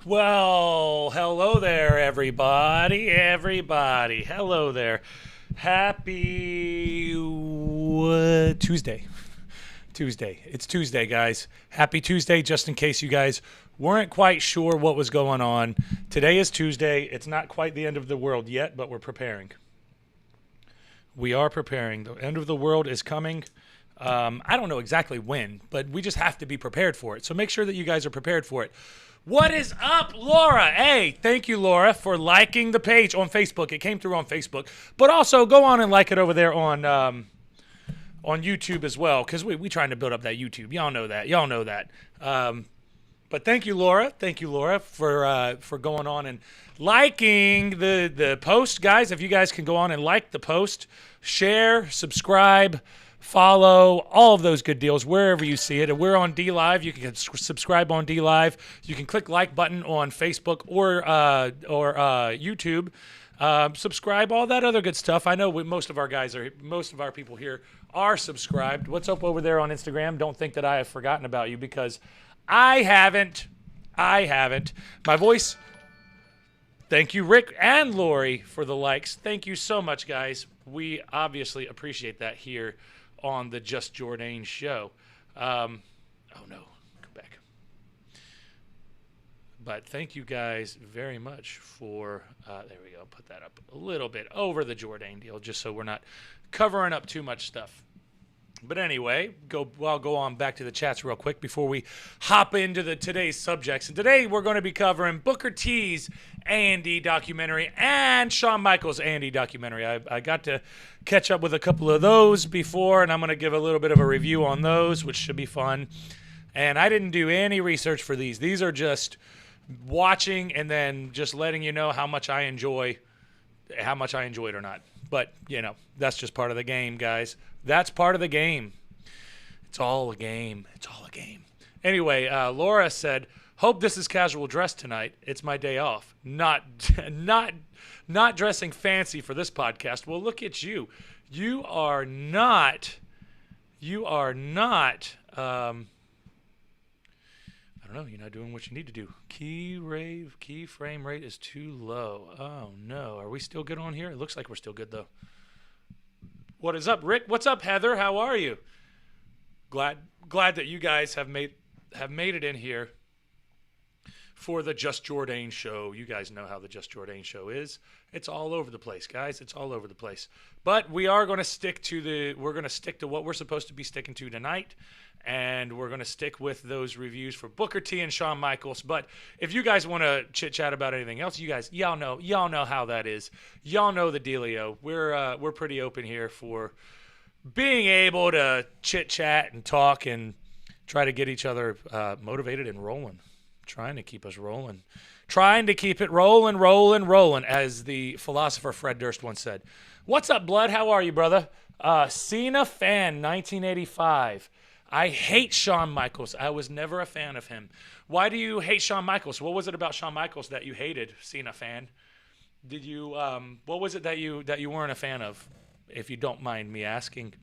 Well, hello there, everybody. Everybody, hello there. Happy Tuesday. Tuesday. It's Tuesday, guys. Happy Tuesday, just in case you guys weren't quite sure what was going on. Today is Tuesday. It's not quite the end of the world yet, but we're preparing. We are preparing. The end of the world is coming. I don't know exactly when, but we just have to be prepared for it. So make sure that you guys are prepared for it. What is up, Laura? Hey, thank you, Laura, for liking the page on Facebook. It came through on Facebook. But also go on and like it over there on YouTube as well, because we trying to build up that YouTube. Y'all know that. Y'all know that. But thank you, Laura. Thank you, Laura, for going on and liking the post. Guys, if you guys can go on and like the post, share, subscribe, follow, all of those good deals wherever you see it. And we're on D Live. You can subscribe on D Live. You can click like button on Facebook or YouTube. Subscribe, all that other good stuff. I know most of our people here are subscribed. What's up over there on Instagram? Don't think that I have forgotten about you, because I haven't. My voice. Thank you, Rick and Lori, for the likes. Thank you so much, guys. We obviously appreciate that here on the Just Jordane show. Oh no, come back. But thank you guys very much for, there we go, put that up a little bit over the Jordane deal, just so we're not covering up too much stuff. But anyway, I'll go on back to the chats real quick before we hop into today's subjects. And today we're going to be covering Booker T's A&D documentary and Shawn Michaels' A&D documentary. I got to catch up with a couple of those before, and I'm going to give a little bit of a review on those, which should be fun. And I didn't do any research for these. These are just watching and then just letting you know how much I enjoyed or not. But, you know, that's just part of the game, guys. That's part of the game. It's all a game. It's all a game. Anyway, Laura said, "Hope this is casual dress tonight. It's my day off. Not dressing fancy for this podcast." Well, look at you. You are not. I don't know. You're not doing what you need to do. Key frame rate is too low. Oh no. Are we still good on here? It looks like we're still good though. What is up, Rick? What's up, Heather? How are you? Glad that you guys have made it in here for the Just Jordane show. You guys know how the Just Jordane show is. It's all over the place, guys. It's all over the place. But we are going to stick to what we're supposed to be sticking to tonight. And we're going to stick with those reviews for Booker T and Shawn Michaels. But if you guys want to chit-chat about anything else, y'all know how that is. Y'all know the dealio. We're pretty open here for being able to chit-chat and talk and try to get each other motivated and rolling. Trying to keep us rolling. Trying to keep it rolling, as the philosopher Fred Durst once said. What's up, Blood? How are you, brother? Cena fan, 1985. I hate Shawn Michaels. I was never a fan of him. Why do you hate Shawn Michaels? What was it about Shawn Michaels that you hated, Cena fan? Did you what was it that you weren't a fan of, if you don't mind me asking?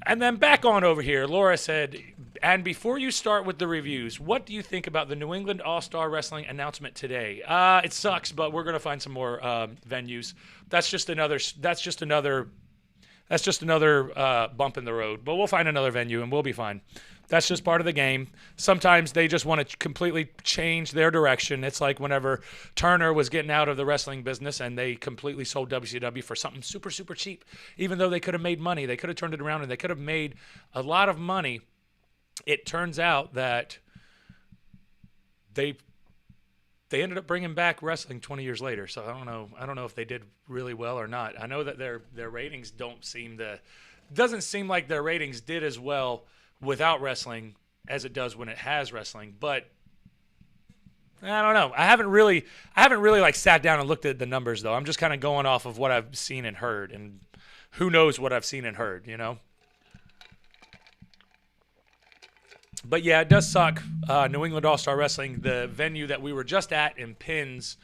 And then back on over here, Laura said, "And before you start with the reviews, what do you think about the New England All-Star Wrestling announcement today?" It sucks, but we're going to find some more venues. That's just another bump in the road, but we'll find another venue and we'll be fine. That's just part of the game. Sometimes they just want to completely change their direction. It's like whenever Turner was getting out of the wrestling business and they completely sold WCW for something super, super cheap, even though they could have made money. They could have turned it around and they could have made a lot of money. It turns out that they ended up bringing back wrestling 20 years later. So I don't know if they did really well or not. I know that their ratings doesn't seem like their ratings did as well without wrestling as it does when it has wrestling. But I don't know. I haven't really like sat down and looked at the numbers though. I'm just kind of going off of what I've seen and heard, and who knows what I've seen and heard, you know? But yeah, it does suck. New England All-Star Wrestling, the venue that we were just at Pins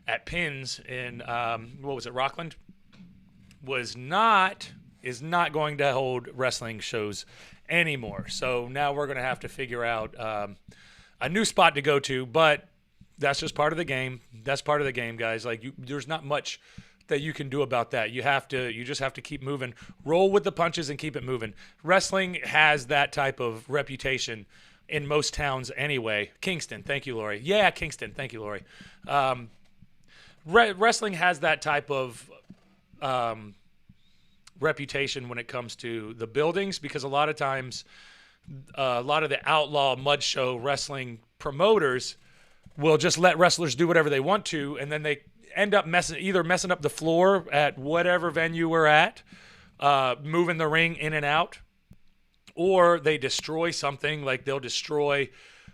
in what was it, Rockland, is not going to hold wrestling shows anymore. So now we're going to have to figure out a new spot to go to. But That's just part of the game. That's part of the game, guys. Like there's not much that you can do about that. You just have to keep moving. Roll with the punches and keep it moving. Wrestling has that type of reputation in most towns anyway. Kingston, thank you, Lori. Yeah, Kingston, thank you, Lori. Wrestling has that type of reputation when it comes to the buildings, because a lot of times, a lot of the outlaw mud show wrestling promoters will just let wrestlers do whatever they want to, and then they end up either messing up the floor at whatever venue we're at, moving the ring in and out, or they destroy something. Like they'll destroy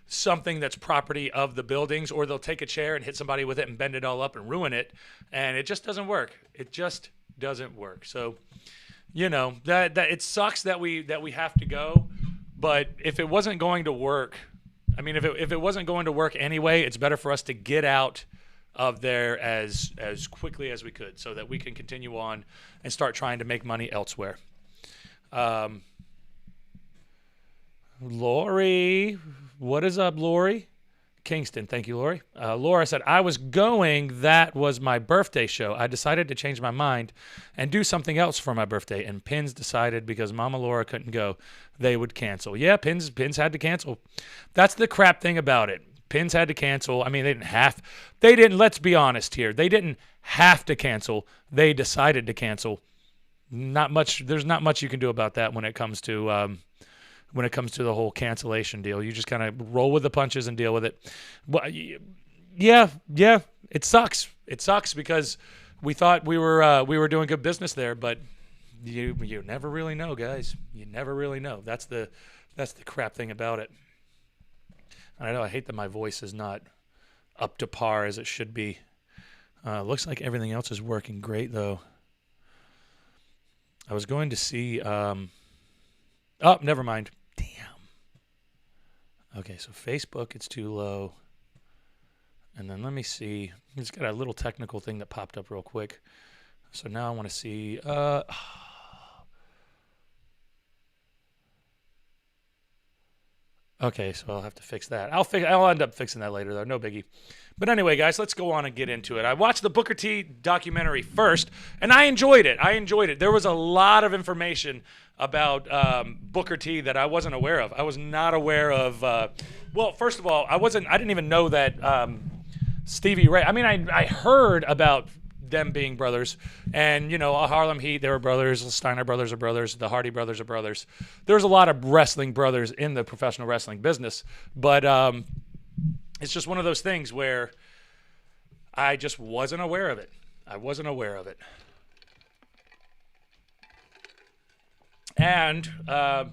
something that's property of the buildings, or they'll take a chair and hit somebody with it and bend it all up and ruin it, and it just doesn't work. It just doesn't work. So, that it sucks that we have to go, but if it wasn't going to work, if it wasn't going to work anyway, it's better for us to get out of there as quickly as we could, so that we can continue on and start trying to make money elsewhere. Lori, what is up, Lori? Kingston, thank you, Lori. Laura said, I was going, that was my birthday show. I decided to change my mind and do something else for my birthday, and Pins decided because Mama Laura couldn't go, they would cancel. Yeah, Pins had to cancel. That's the crap thing about it. Pins had to cancel. Let's be honest here. They didn't have to cancel. They decided to cancel. There's not much you can do about that when it comes to the whole cancellation deal. You just kind of roll with the punches and deal with it. Well, yeah, it sucks. It sucks because we thought we were doing good business there, but you never really know, guys. You never really know. That's the crap thing about it. I know I hate that my voice is not up to par as it should be. Looks like everything else is working great, though. I was going to see... never mind. Damn. Okay, so Facebook, it's too low. And then let me see. It's got a little technical thing that popped up real quick. So now I want to see... Okay, so I'll have to fix that. I'll end up fixing that later, though. No biggie. But anyway, guys, let's go on and get into it. I watched the Booker T documentary first, and I enjoyed it. There was a lot of information about Booker T that I wasn't aware of. I was not aware of. Well, first of all, I didn't even know that Stevie Ray. I heard about them being brothers, and Harlem Heat, they were brothers. The Steiner brothers are brothers. The Hardy brothers are brothers. There's a lot of wrestling brothers in the professional wrestling business, but it's just one of those things where I just wasn't aware of it. And I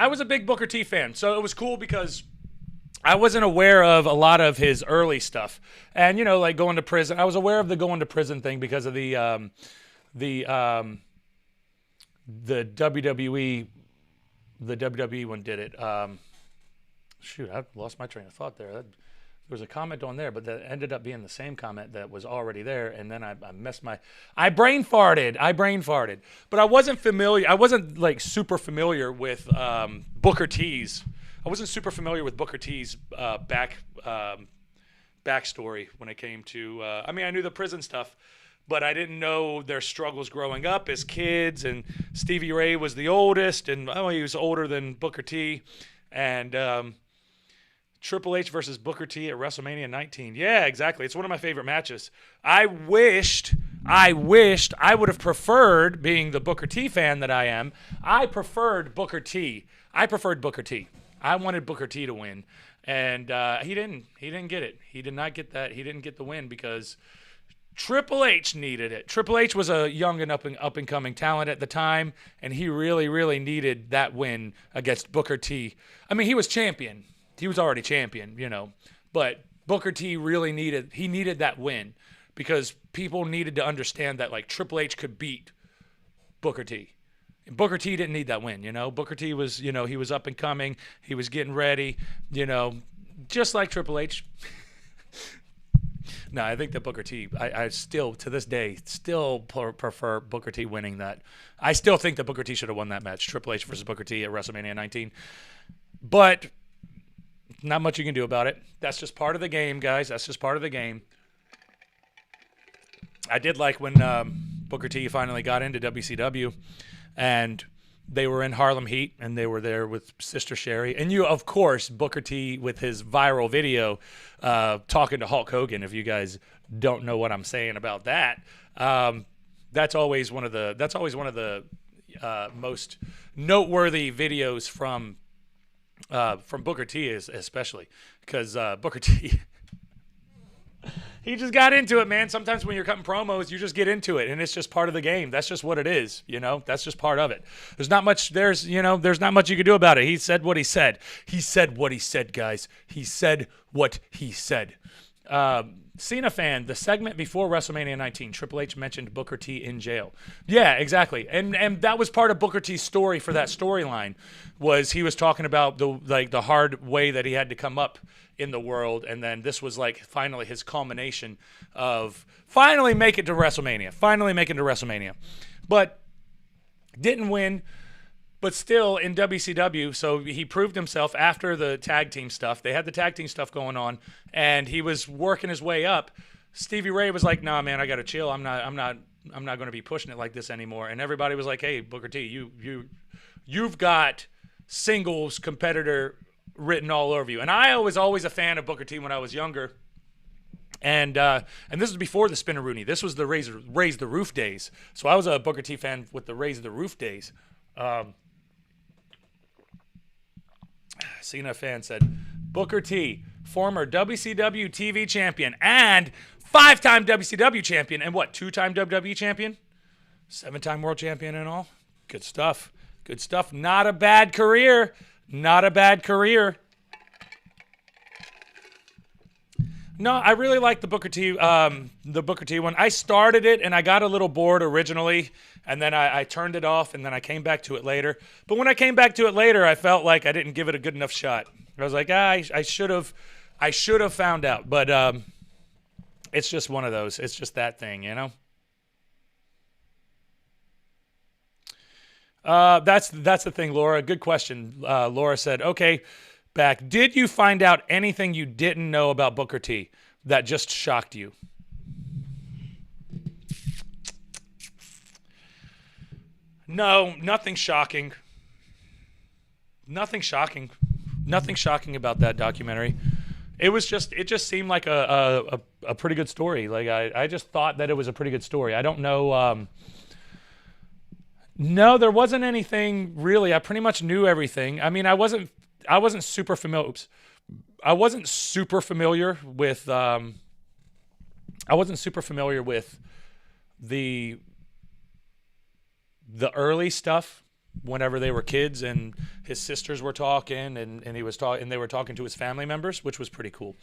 was a big Booker T fan, so it was cool because I wasn't aware of a lot of his early stuff. And, like going to prison. I was aware of the going to prison thing because of the WWE. The WWE one did it. Shoot, I lost my train of thought there. There was a comment on there, but that ended up being the same comment that was already there. And then I brain farted. But I wasn't familiar. I wasn't like super familiar with Booker T's. I wasn't super familiar with Booker T's backstory when it came to. I knew the prison stuff, but I didn't know their struggles growing up as kids. And Stevie Ray was the oldest, and he was older than Booker T. And Triple H versus Booker T at WrestleMania 19. Yeah, exactly. It's one of my favorite matches. I wished I would have preferred, being the Booker T fan that I am. I preferred Booker T. I wanted Booker T to win, and he didn't. He didn't get it. He did not get that. He didn't get the win because Triple H needed it. Triple H was a young and up and coming talent at the time, and he really, really needed that win against Booker T. He was champion. He was already champion, but Booker T really needed that win because people needed to understand that like Triple H could beat Booker T. Booker T didn't need that win, Booker T was, he was up and coming. He was getting ready, just like Triple H. No, I think that Booker T, I still, to this day, prefer Booker T winning that. I still think that Booker T should have won that match, Triple H versus Booker T at WrestleMania 19. But Not much you can do about it. That's just part of the game, guys. That's just part of the game. I did like when Booker T finally got into WCW, and they were in Harlem Heat, and they were there with Sister Sherry. And of course, Booker T with his viral video talking to Hulk Hogan. If you guys don't know what I'm saying about that, that's always one of the most noteworthy videos from Booker T, especially because Booker T. He just got into it, man. Sometimes when you're cutting promos, you just get into it, and it's just part of the game. That's just what it is, That's just part of it. There's not much you can do about it. He said what he said. He said what he said, guys. He said what he said. Cena fan, the segment before WrestleMania 19, Triple H mentioned Booker T in jail. Yeah, exactly. And that was part of Booker T's story for that storyline, was he was talking about the hard way that he had to come up in the world, and then this was like finally his culmination of finally make it to WrestleMania. But didn't win, but still in WCW, so he proved himself after the tag team stuff. They had the tag team stuff going on, and he was working his way up. Stevie Ray was like, "Nah, man, I gotta chill. I'm not going to be pushing it like this anymore." And everybody was like, "Hey, Booker T, you've got singles competitor written all over you." And I was always a fan of Booker T when I was younger. And this was before the Spinaroonie. This was the Raise the Roof days. So I was a Booker T fan with the Raise the Roof days. Cena fan said, Booker T, former WCW TV champion and 5-time WCW champion, and 2-time WWE champion? 7-time world champion and all? Good stuff. Not a bad career. No, I really like the Booker T one. I started it and I got a little bored originally, and then I turned it off, and then I came back to it later. But when I came back to it later, I felt like I didn't give it a good enough shot. I was like, I should have found out. But it's just one of those. It's just that thing, That's the thing, Laura. Good question. Laura said, okay, back. Did you find out anything you didn't know about Booker T that just shocked you? No, nothing shocking. Nothing shocking about that documentary. It just seemed like a pretty good story. Like I just thought that it was a pretty good story. I don't know. No, there wasn't anything really. I pretty much knew everything. I mean, I wasn't super familiar. Oops. I wasn't super familiar with the early stuff whenever they were kids and his sisters were talking and they were talking to his family members, which was pretty cool.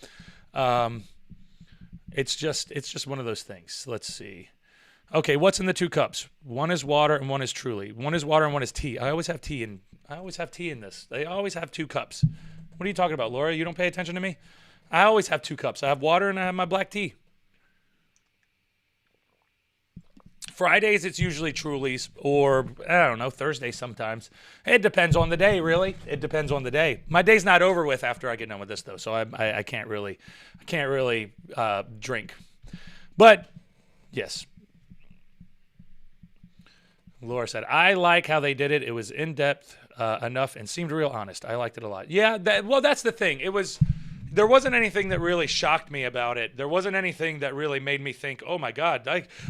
It's just one of those things. Let's see. Okay, what's in the 2 cups? One is water and one is Truly. One is water and one is tea. I always have tea in this. They always have 2 cups. What are you talking about, Laura? You don't pay attention to me? I always have 2 cups. I have water and I have my black tea. Fridays, it's usually Truly's, or, I don't know, Thursdays sometimes. It depends on the day, really. It depends on the day. My day's not over with after I get done with this, though, so I can't really drink. But, yes. Laura said, I like how they did it. It was in-depth enough and seemed real honest. I liked it a lot. Yeah, that's the thing. There wasn't anything that really shocked me about it. There wasn't anything that really made me think, oh, my God,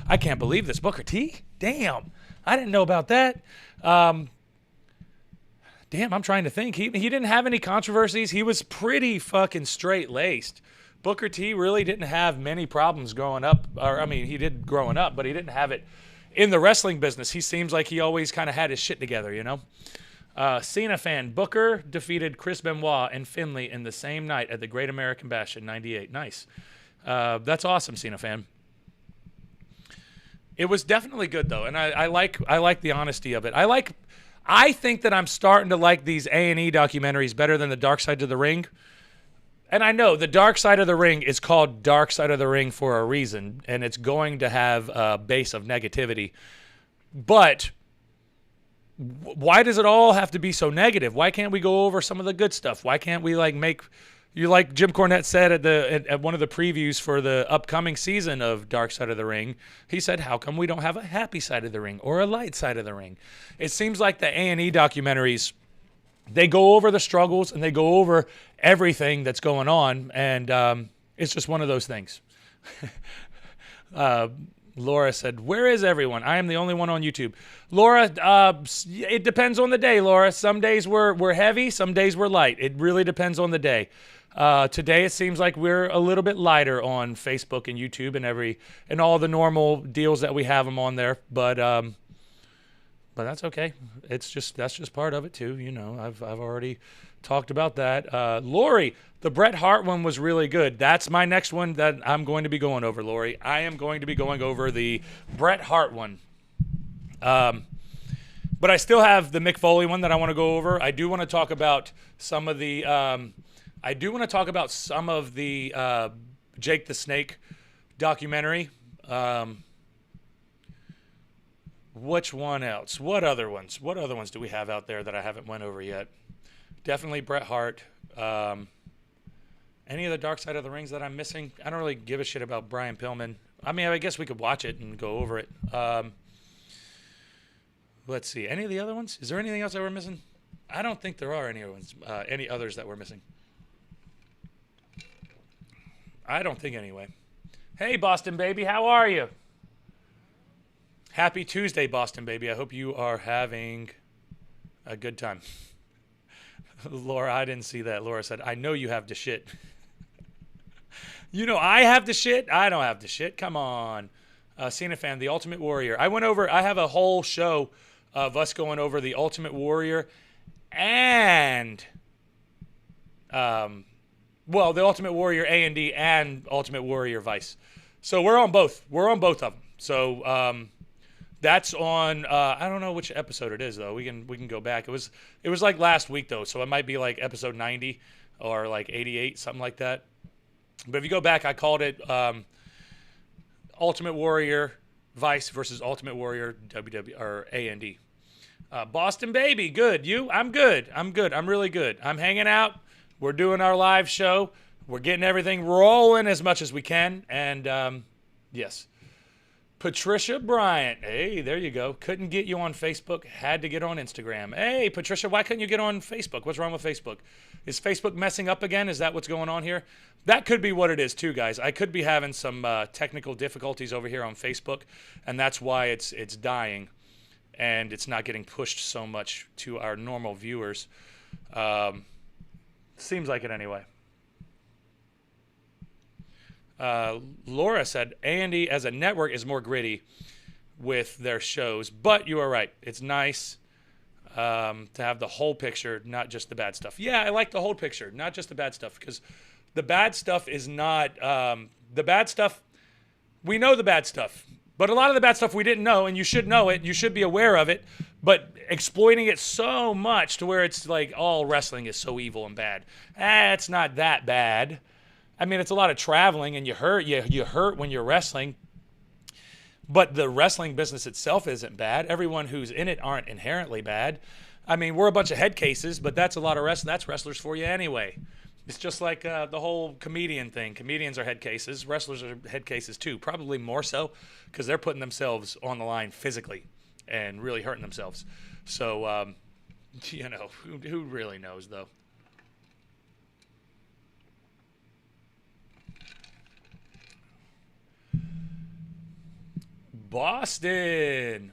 I can't believe this. Booker T? Damn. I didn't know about that. Damn, I'm trying to think. He didn't have any controversies. He was pretty fucking straight-laced. Booker T really didn't have many problems growing up. He did growing up, but he didn't have it in the wrestling business. He seems like he always kind of had his shit together, Cena fan, Booker defeated Chris Benoit and Finlay in the same night at the Great American Bash in '98. Nice. That's awesome, Cena fan. It was definitely good though, and I like the honesty of it. I think that I'm starting to like these A&E documentaries better than the Dark Side of the Ring. And I know the Dark Side of the Ring is called Dark Side of the Ring for a reason, and it's going to have a base of negativity. But why does it all have to be so negative? Why can't we go over some of the good stuff? Why can't we like make you like Jim Cornette said at one of the previews for the upcoming season of Dark Side of the Ring? He said, "How come we don't have a happy side of the ring or a light side of the ring?" It seems like the A&E documentaries, they go over the struggles and they go over everything that's going on, and it's just one of those things. Laura said, "Where is everyone? I am the only one on YouTube." Laura, it depends on the day, Laura. Some days we're heavy, some days we're light. It really depends on the day. Today it seems like we're a little bit lighter on Facebook and YouTube and all the normal deals that we have them on there, but that's okay. That's just part of it too. You know, I've already talked about that. Lori, the Bret Hart one was really good. That's my next one that I'm going to be going over, Lori. I am going to be going over the Bret Hart one. But I still have the Mick Foley one that I want to go over. I do want to talk about some of the Jake the Snake documentary. Which one else? What other ones? What other ones do we have out there that I haven't went over yet? Definitely Bret Hart. Any of the Dark Side of the Rings that I'm missing? I don't really give a shit about Brian Pillman. I mean, I guess we could watch it and go over it. Let's see. Any of the other ones? Is there anything else that we're missing? I don't think there are any others that we're missing. I don't think anyway. Hey, Boston baby, how are you? Happy Tuesday, Boston baby. I hope you are having a good time. Laura, I didn't see that. Laura said, "I know you have the shit." You know I have the shit? I don't have the shit. Come on. Cena fan, The Ultimate Warrior. I have a whole show of us going over The Ultimate Warrior and The Ultimate Warrior A&D and Ultimate Warrior Vice. So we're on both. We're on both of them. So that's on. I don't know which episode it is though. We can go back. It was like last week though, so it might be like episode 90 or like 88, something like that. But if you go back, I called it Ultimate Warrior Vice versus Ultimate Warrior WW or A&D. Boston baby, good. You? I'm good. I'm really good. I'm hanging out. We're doing our live show. We're getting everything rolling as much as we can. And yes. Patricia Bryant. Hey, there you go. Couldn't get you on Facebook. Had to get on Instagram. Hey, Patricia, why couldn't you get on Facebook? What's wrong with Facebook? Is Facebook messing up again? Is that what's going on here? That could be what it is too, guys. I could be having some technical difficulties over here on Facebook, and that's why it's dying, and it's not getting pushed so much to our normal viewers. Seems like it anyway. Laura said, A&E as a network is more gritty with their shows, but you are right. It's nice to have the whole picture, not just the bad stuff. Yeah, I like the whole picture, not just the bad stuff, because the bad stuff is not the bad stuff. We know the bad stuff, but a lot of the bad stuff we didn't know, and you should know it. You should be aware of it, but exploiting it so much to where it's like all wrestling is so evil and bad. It's not that bad. I mean, it's a lot of traveling, and you hurt when you're wrestling. But the wrestling business itself isn't bad. Everyone who's in it aren't inherently bad. I mean, we're a bunch of head cases, but that's a lot of wrestling. That's wrestlers for you anyway. It's just like the whole comedian thing. Comedians are head cases. Wrestlers are head cases too, probably more so because they're putting themselves on the line physically and really hurting themselves. So, who really knows, though? Boston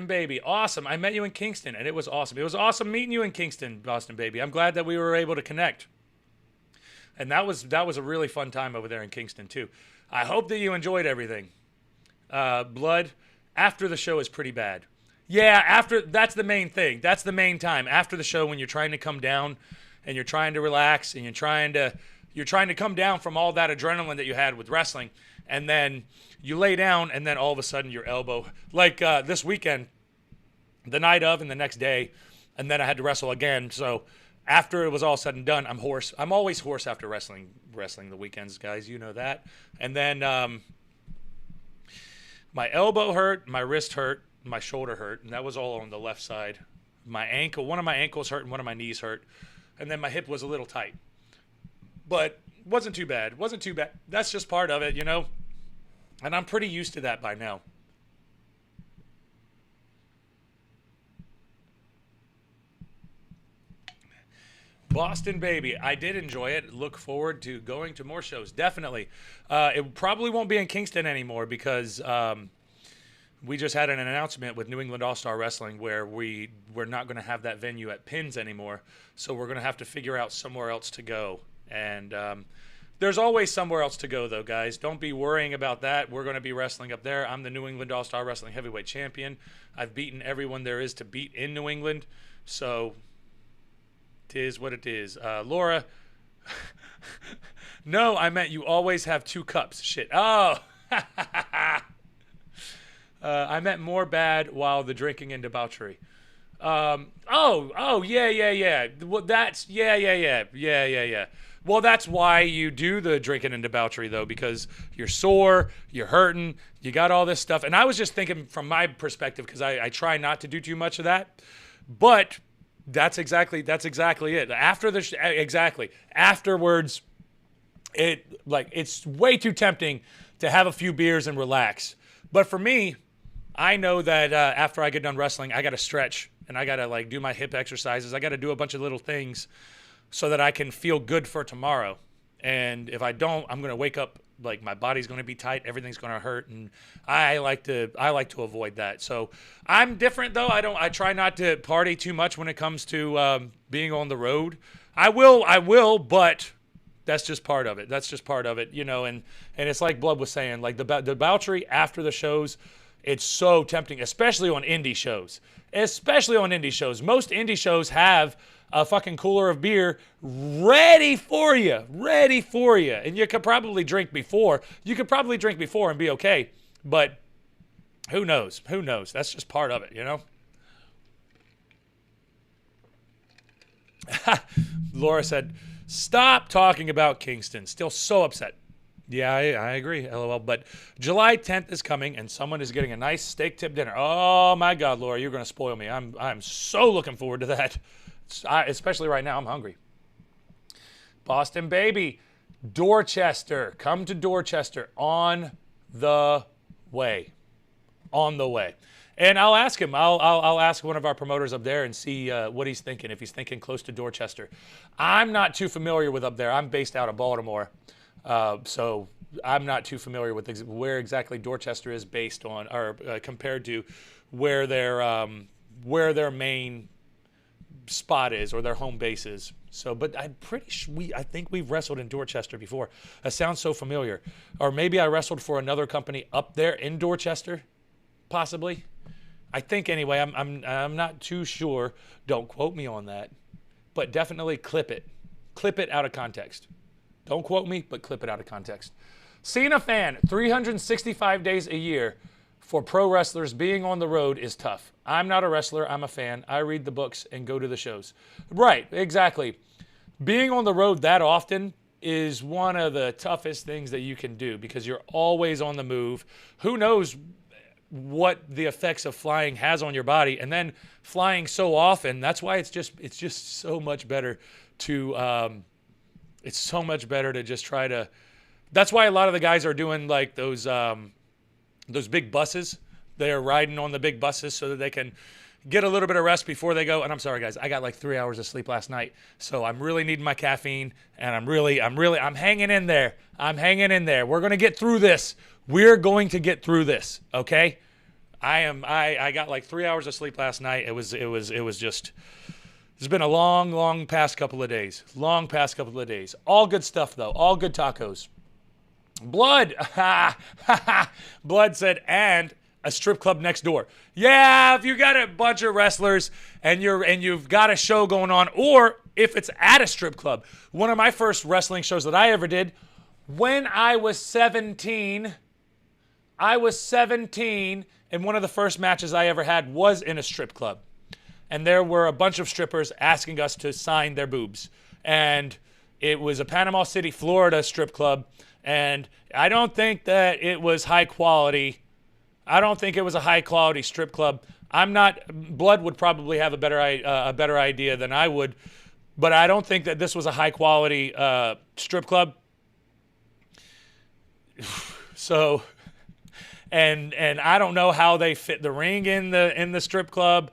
baby, awesome. I met you in Kingston, and it was awesome. It was awesome meeting you in Kingston, Boston baby. I'm glad that we were able to connect, and that was a really fun time over there in Kingston too. I hope that you enjoyed everything. Blood after the show is pretty bad. Yeah, that's the main thing. That's the main time after the show when you're trying to come down and you're trying to relax and you're trying to come down from all that adrenaline that you had with wrestling, and then you lay down, and then all of a sudden your elbow, like this weekend, the night of and the next day, and then I had to wrestle again. So after it was all said and done, I'm hoarse. I'm always hoarse after wrestling the weekends, guys. You know that. And then my elbow hurt, my wrist hurt, my shoulder hurt, and that was all on the left side. My ankle, one of my ankles hurt and one of my knees hurt, and then my hip was a little tight. But wasn't too bad. Wasn't too bad. That's just part of it, you know? And I'm pretty used to that by now. Boston, baby. I did enjoy it. Look forward to going to more shows. Definitely. It probably won't be in Kingston anymore because we just had an announcement with New England All-Star Wrestling where we're not going to have that venue at Pins anymore. So we're going to have to figure out somewhere else to go. And there's always somewhere else to go, though, guys. Don't be worrying about that. We're going to be wrestling up there. I'm the New England All-Star Wrestling Heavyweight Champion. I've beaten everyone there is to beat in New England. So it is what it is. Laura, no, I meant you always have 2 cups. Shit. Oh. I meant more bad while the drinking and debauchery. Yeah. Well, that's, yeah. Well, that's why you do the drinking and debauchery, though, because you're sore, you're hurting, you got all this stuff. And I was just thinking from my perspective, because I try not to do too much of that. But that's exactly it. Afterwards, it's way too tempting to have a few beers and relax. But for me, I know that after I get done wrestling, I got to stretch and I got to do my hip exercises. I got to do a bunch of little things so that I can feel good for tomorrow. And if I don't, I'm going to wake up my body's going to be tight, everything's going to hurt, and I like to avoid that. So I'm different though. I try not to party too much when it comes to being on the road. I will, but that's just part of it. You know, and it's like Blood was saying, like the debauchery after the shows, it's so tempting, especially on indie shows. Most indie shows have a fucking cooler of beer ready for you. And you could probably drink before. And be okay. But who knows? That's just part of it, you know? Laura said, stop talking about Kingston. Still so upset. Yeah, I agree, LOL. But July 10th is coming, and someone is getting a nice steak tip dinner. Oh, my God, Laura, you're going to spoil me. I'm so looking forward to that. Especially right now, I'm hungry. Boston, baby. Dorchester. Come to Dorchester. On the way. And I'll ask him. I'll ask one of our promoters up there and see what he's thinking, if he's thinking close to Dorchester. I'm not too familiar with up there. I'm based out of Baltimore. So I'm not too familiar with where exactly Dorchester is based on, or compared to where their main spot is or their home base is. So, but I'm pretty sure I think we've wrestled in Dorchester before. That sounds so familiar. Or maybe I wrestled for another company up there in Dorchester, possibly. I think anyway. I'm not too sure. Don't quote me on that, but definitely clip it out of context. Don't quote me, but clip it out of context. Cena fan, 365 days a year for pro wrestlers being on the road is tough. I'm not a wrestler, I'm a fan. I read the books and go to the shows. Right, exactly. Being on the road that often is one of the toughest things that you can do because you're always on the move. Who knows what the effects of flying has on your body, and then flying so often, that's why it's just so much better to just try to. That's why a lot of the guys are doing like those big buses. They are riding on the big buses so that they can get a little bit of rest before they go. And I'm sorry, guys, I got like 3 hours of sleep last night, so I'm really needing my caffeine, and I'm hanging in there. We're gonna get through this. We're going to get through this, okay? I got like 3 hours of sleep last night. It was just. It's been a long past couple of days. All good stuff, though. All good tacos. Blood. Blood said, and a strip club next door. Yeah, if you got a bunch of wrestlers and you've got a show going on, or if it's at a strip club. One of my first wrestling shows that I ever did, when I was 17, and one of the first matches I ever had was in a strip club. And there were a bunch of strippers asking us to sign their boobs. And it was a Panama City, Florida strip club. And I don't think that it was high quality. I don't think it was a high quality strip club. I'm not. Blood would probably have a better idea than I would, but I don't think that this was a high quality strip club. So, and I don't know how they fit the ring in the strip club.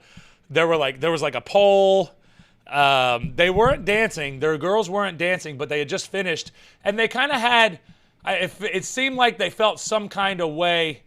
There was like a pole. They weren't dancing. Their girls weren't dancing, but they had just finished, and they kind of had. It seemed like they felt some kind of way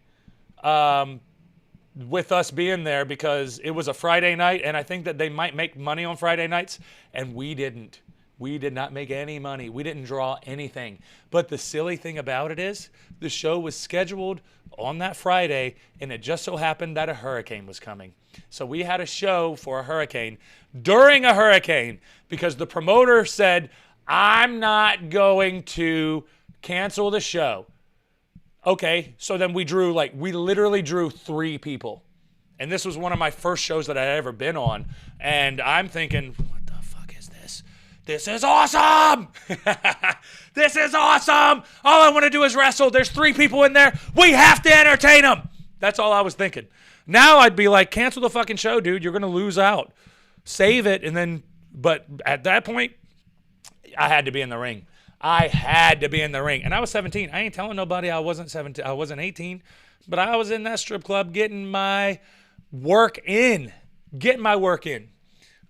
with us being there because it was a Friday night, and I think that they might make money on Friday nights, and we didn't. We did not make any money. We didn't draw anything. But the silly thing about it is the show was scheduled on that Friday, and it just so happened that a hurricane was coming. So we had a show for a hurricane during a hurricane because the promoter said, I'm not going to cancel the show. Okay, so then we literally drew 3 people. And this was one of my first shows that I had ever been on. And I'm thinking, what the fuck is this? This is awesome! This is awesome! All I want to do is wrestle. There's 3 people in there. We have to entertain them! That's all I was thinking. Now I'd be like, cancel the fucking show, dude. You're going to lose out. Save it. And then, but at that point, I had to be in the ring. I had to be in the ring. And I was 17. I ain't telling nobody I wasn't 17. I wasn't 18. But I was in that strip club getting my work in.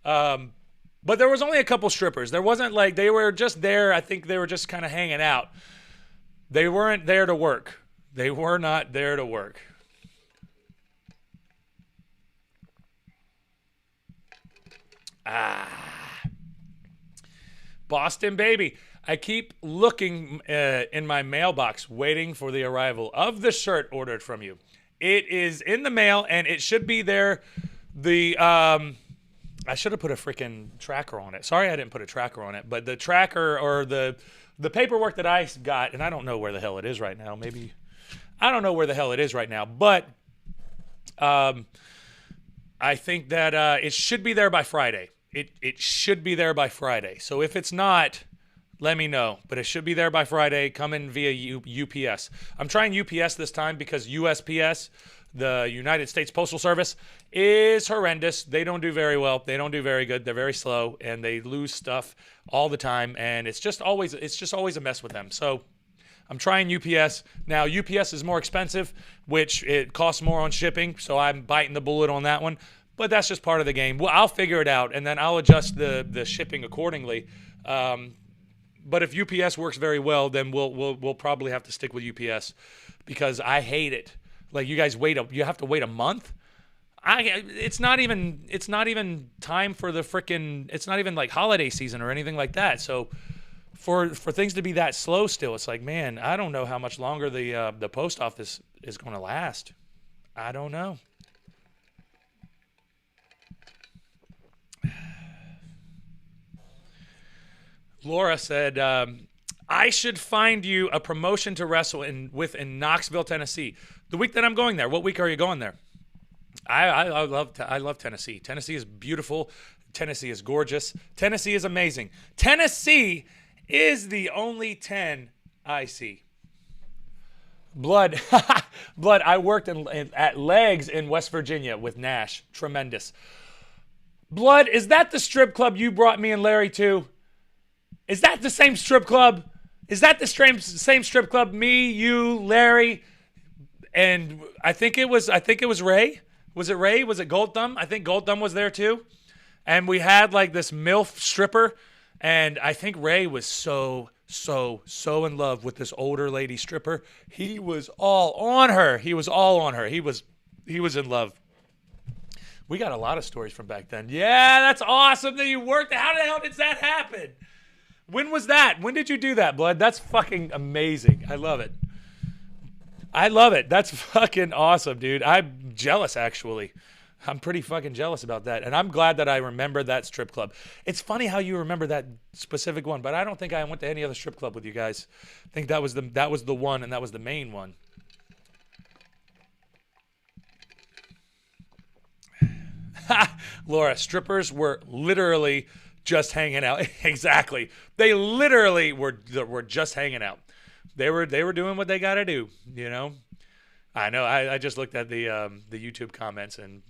But there was only a couple strippers. There wasn't like, they were just there. I think they were just kind of hanging out. They weren't there to work. They were not there to work. Boston, baby. I keep looking in my mailbox, waiting for the arrival of the shirt ordered from you. It is in the mail, and it should be there. I should have put a freaking tracker on it. Sorry I didn't put a tracker on it, but the tracker or the paperwork that I got, and I don't know where the hell it is right now. Maybe, I don't know where the hell it is right now, but I think that it should be there by Friday. It should be there by Friday. So if it's not, let me know. But it should be there by Friday. Come in via UPS. I'm trying UPS this time because USPS, the United States Postal Service, is horrendous. They don't do very well. They don't do very good. They're very slow, and they lose stuff all the time. And it's just always a mess with them. So I'm trying UPS. Now, UPS is more expensive, which it costs more on shipping. So I'm biting the bullet on that one. But that's just part of the game. Well, I'll figure it out, and then I'll adjust the shipping accordingly. But if UPS works very well, then we'll probably have to stick with UPS because I hate it. Like, you guys you have to wait a month. It's not even time for the frickin'. It's not even like holiday season or anything like that. So for things to be that slow still, it's like, man, I don't know how much longer the post office is going to last. I don't know. Laura said, I should find you a promotion to wrestle in Knoxville, Tennessee. The week that I'm going there. What week are you going there? I love Tennessee. Tennessee is beautiful. Tennessee is gorgeous. Tennessee is amazing. Tennessee is the only 10 I see. Blood. Blood. I worked at Legs in West Virginia with Nash. Tremendous. Blood, is that the strip club you brought me and Larry to? Is that the same strip club? Is that the same strip club? Me, you, Larry, and I think it was Ray. Was it Ray? Was it Gold Thumb? I think Gold Thumb was there too. And we had like this MILF stripper, and I think Ray was so in love with this older lady stripper. He was all on her. He was in love. We got a lot of stories from back then. Yeah, that's awesome that you worked. How the hell did that happen? When was that? When did you do that, Blood? That's fucking amazing. I love it. That's fucking awesome, dude. I'm jealous, actually. I'm pretty fucking jealous about that. And I'm glad that I remember that strip club. It's funny how you remember that specific one, but I don't think I went to any other strip club with you guys. I think that was the one, and that was the main one. Laura, strippers were literally just hanging out. Exactly. They literally were just hanging out. They were doing what they got to do, you know. I know. I just looked at the YouTube comments, and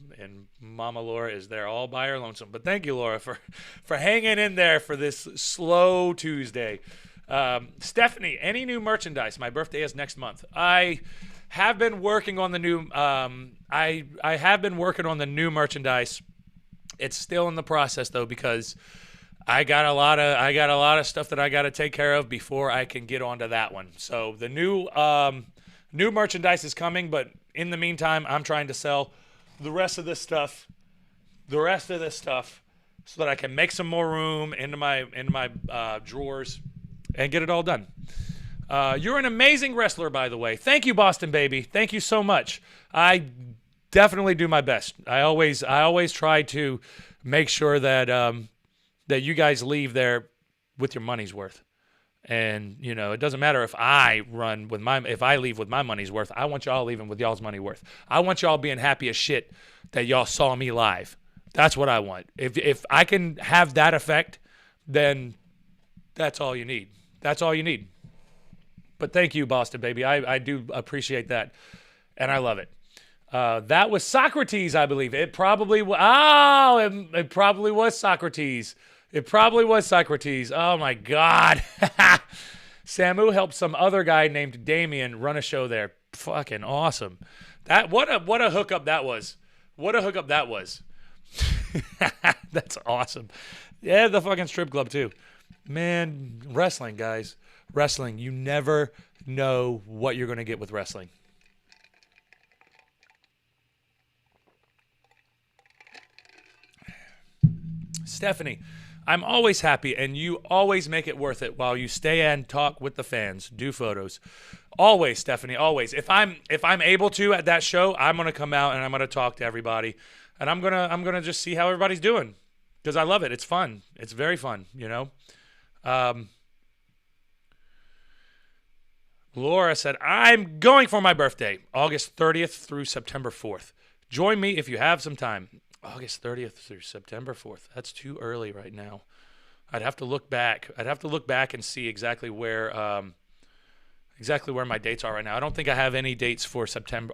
Mama Laura is there all by her lonesome. But thank you, Laura, for hanging in there for this slow Tuesday. Stephanie, any new merchandise? My birthday is next month. I have been working on the new. I have been working on the new merchandise. It's still in the process though, because I got a lot of stuff that I got to take care of before I can get onto that one. So the new merchandise is coming, but in the meantime, I'm trying to sell the rest of this stuff, so that I can make some more room into my drawers and get it all done. You're an amazing wrestler, by the way. Thank you, Boston Baby. Thank you so much. I definitely do my best. I always try to make sure that that you guys leave there with your money's worth. And, you know, it doesn't matter if I leave with my money's worth. I want y'all leaving with y'all's money worth. I want y'all being happy as shit that y'all saw me live. That's what I want. If I can have that effect, then that's all you need. That's all you need. But thank you, Boston Baby. I do appreciate that, and I love it. That was Socrates, I believe. It probably it probably was Socrates. It probably was Socrates. Oh, my God. Samu helped some other guy named Damien run a show there. Fucking awesome. What a hookup that was. What a hookup that was. That's awesome. Yeah, the fucking strip club, too. Man, wrestling, guys. Wrestling. You never know what you're going to get with wrestling. Stephanie, I'm always happy, and you always make it worth it while you stay and talk with the fans, do photos. Always, Stephanie, always. If I'm able to at that show, I'm gonna come out and I'm gonna talk to everybody, and I'm gonna just see how everybody's doing, because I love it. It's fun. It's very fun, you know. Laura said, I'm going for my birthday, August 30th through September 4th. Join me if you have some time. August 30th through September 4th. That's too early right now. I'd have to look back. And see exactly where my dates are right now. I don't think I have any dates for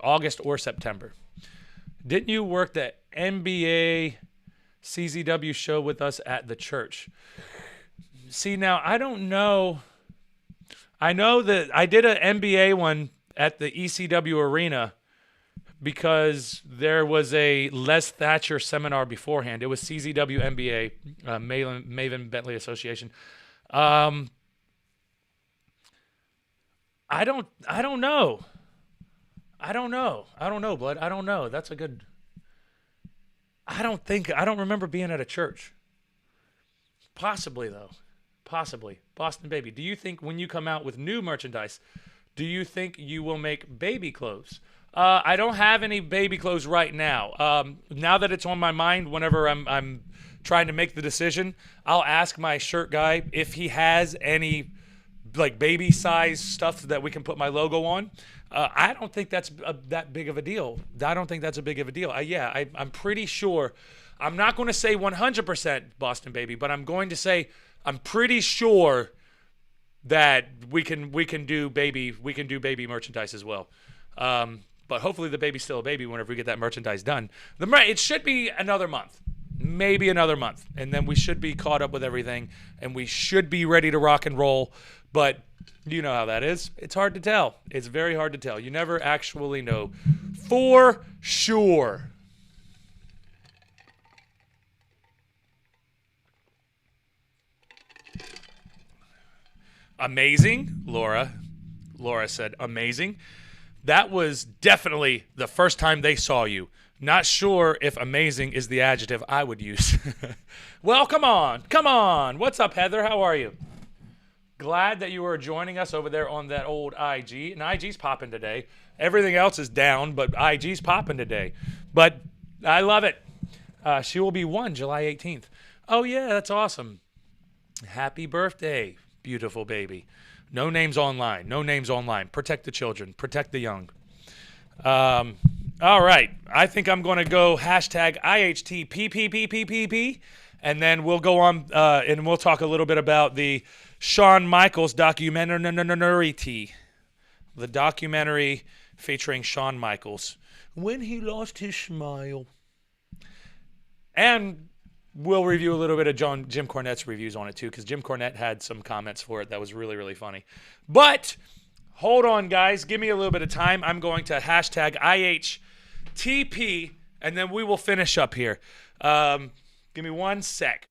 August or September. Didn't you work the NBA CZW show with us at the church? See, now I don't know. I know that I did an NBA one at the ECW arena, because there was a Les Thatcher seminar beforehand. It was CZW MBA, Maven Bentley Association. I don't know. I don't know, bud. I don't know. That's a good. I don't remember being at a church. Possibly though. Possibly. Boston Baby, do you think when you come out with new merchandise, do you think you will make baby clothes? I don't have any baby clothes right now. Now that it's on my mind, whenever I'm trying to make the decision, I'll ask my shirt guy if he has any like baby size stuff that we can put my logo on. I don't think that's that big of a deal. I don't think that's a big of a deal. I'm pretty sure. I'm not going to say 100% Boston Baby, but I'm going to say I'm pretty sure that we can do baby merchandise as well. But hopefully the baby's still a baby whenever we get that merchandise done. It should be another month, maybe another month, and then we should be caught up with everything, and we should be ready to rock and roll. But you know how that is. It's hard to tell. It's very hard to tell. You never actually know for sure. Amazing, Laura. Laura said, amazing. That was definitely the first time they saw you. Not sure if amazing is the adjective I would use. Well, come on. What's up, Heather? How are you? Glad that you were joining us over there on that old IG. And IG's popping today. Everything else is down, but IG's popping today. But I love it. She will be 1 July 18th. Oh, yeah, that's awesome. Happy birthday, beautiful baby. No names online. No names online. Protect the children. Protect the young. All right. I think I'm going to go #IHTPPPPPP, and then we'll go on and we'll talk a little bit about the Shawn Michaels documentary. The documentary featuring Shawn Michaels when he lost his smile. And we'll review a little bit of Jim Cornette's reviews on it too, because Jim Cornette had some comments for it that was really, really funny. But hold on, guys. Give me a little bit of time. I'm going to hashtag IHTP, and then we will finish up here. Give me 1 sec.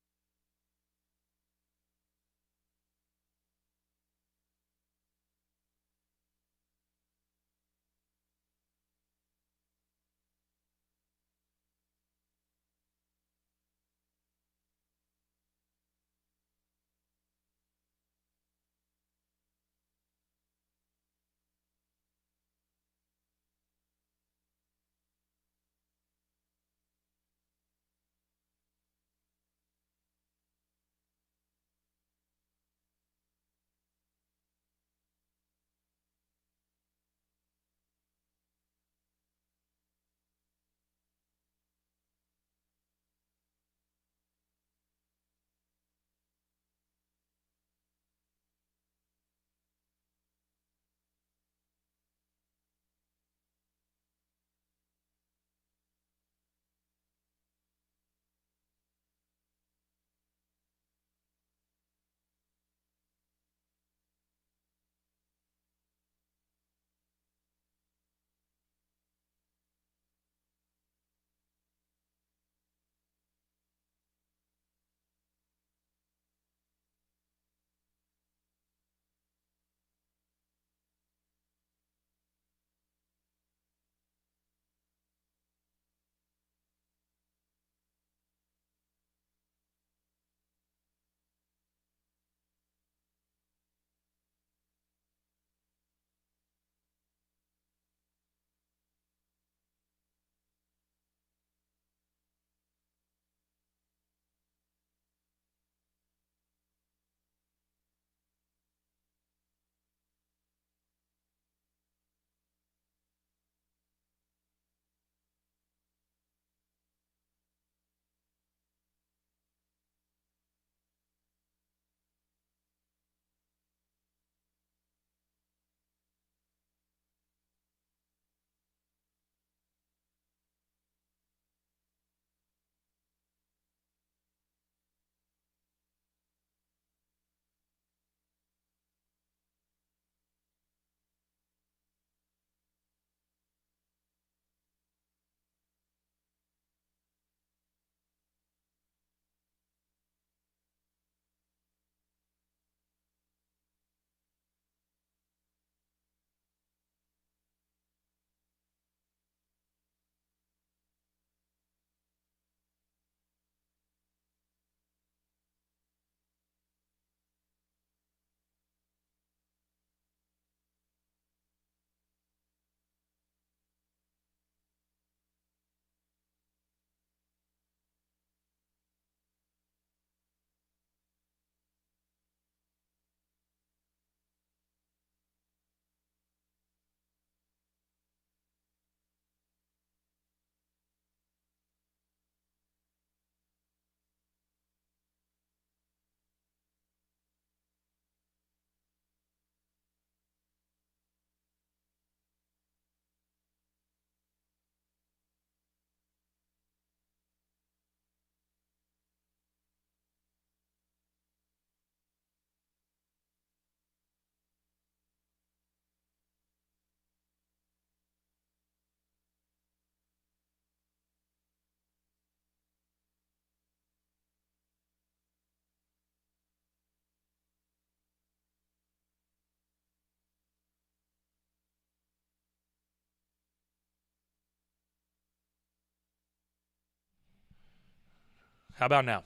How about now?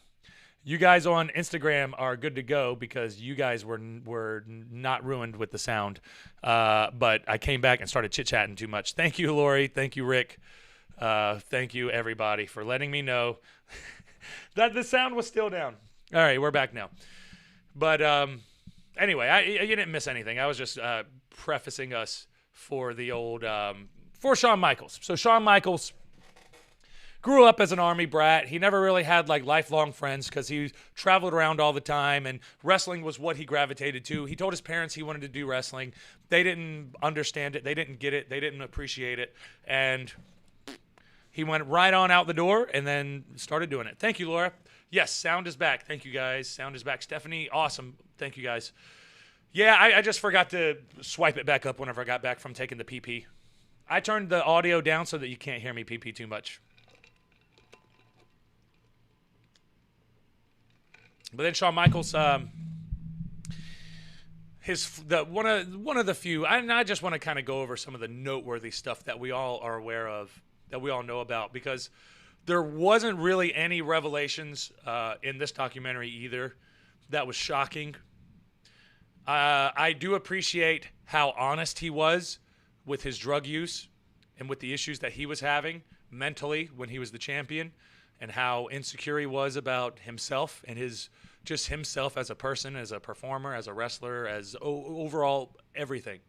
You guys on Instagram are good to go because you guys were not ruined with the sound. But I came back and started chit-chatting too much. Thank you, Lori. Thank you, Rick. Thank you, everybody, for letting me know that the sound was still down. All right, we're back now. But anyway, you didn't miss anything. I was just prefacing us for the old for Shawn Michaels. So Shawn Michaels grew up as an Army brat. He never really had like lifelong friends because he traveled around all the time, and wrestling was what he gravitated to. He told his parents he wanted to do wrestling. They didn't understand it. They didn't get it. They didn't appreciate it. And he went right on out the door and then started doing it. Thank you, Laura. Yes, sound is back. Thank you, guys. Sound is back. Stephanie, awesome. Thank you, guys. Yeah, I just forgot to swipe it back up whenever I got back from taking the PP. I turned the audio down so that you can't hear me PP too much. But then Shawn Michaels, one of the few. I just want to kind of go over some of the noteworthy stuff that we all are aware of, that we all know about, because there wasn't really any revelations in this documentary either that was shocking. I do appreciate how honest he was with his drug use and with the issues that he was having mentally when he was the champion, and how insecure he was about himself and just himself as a person, as a performer, as a wrestler, as overall everything.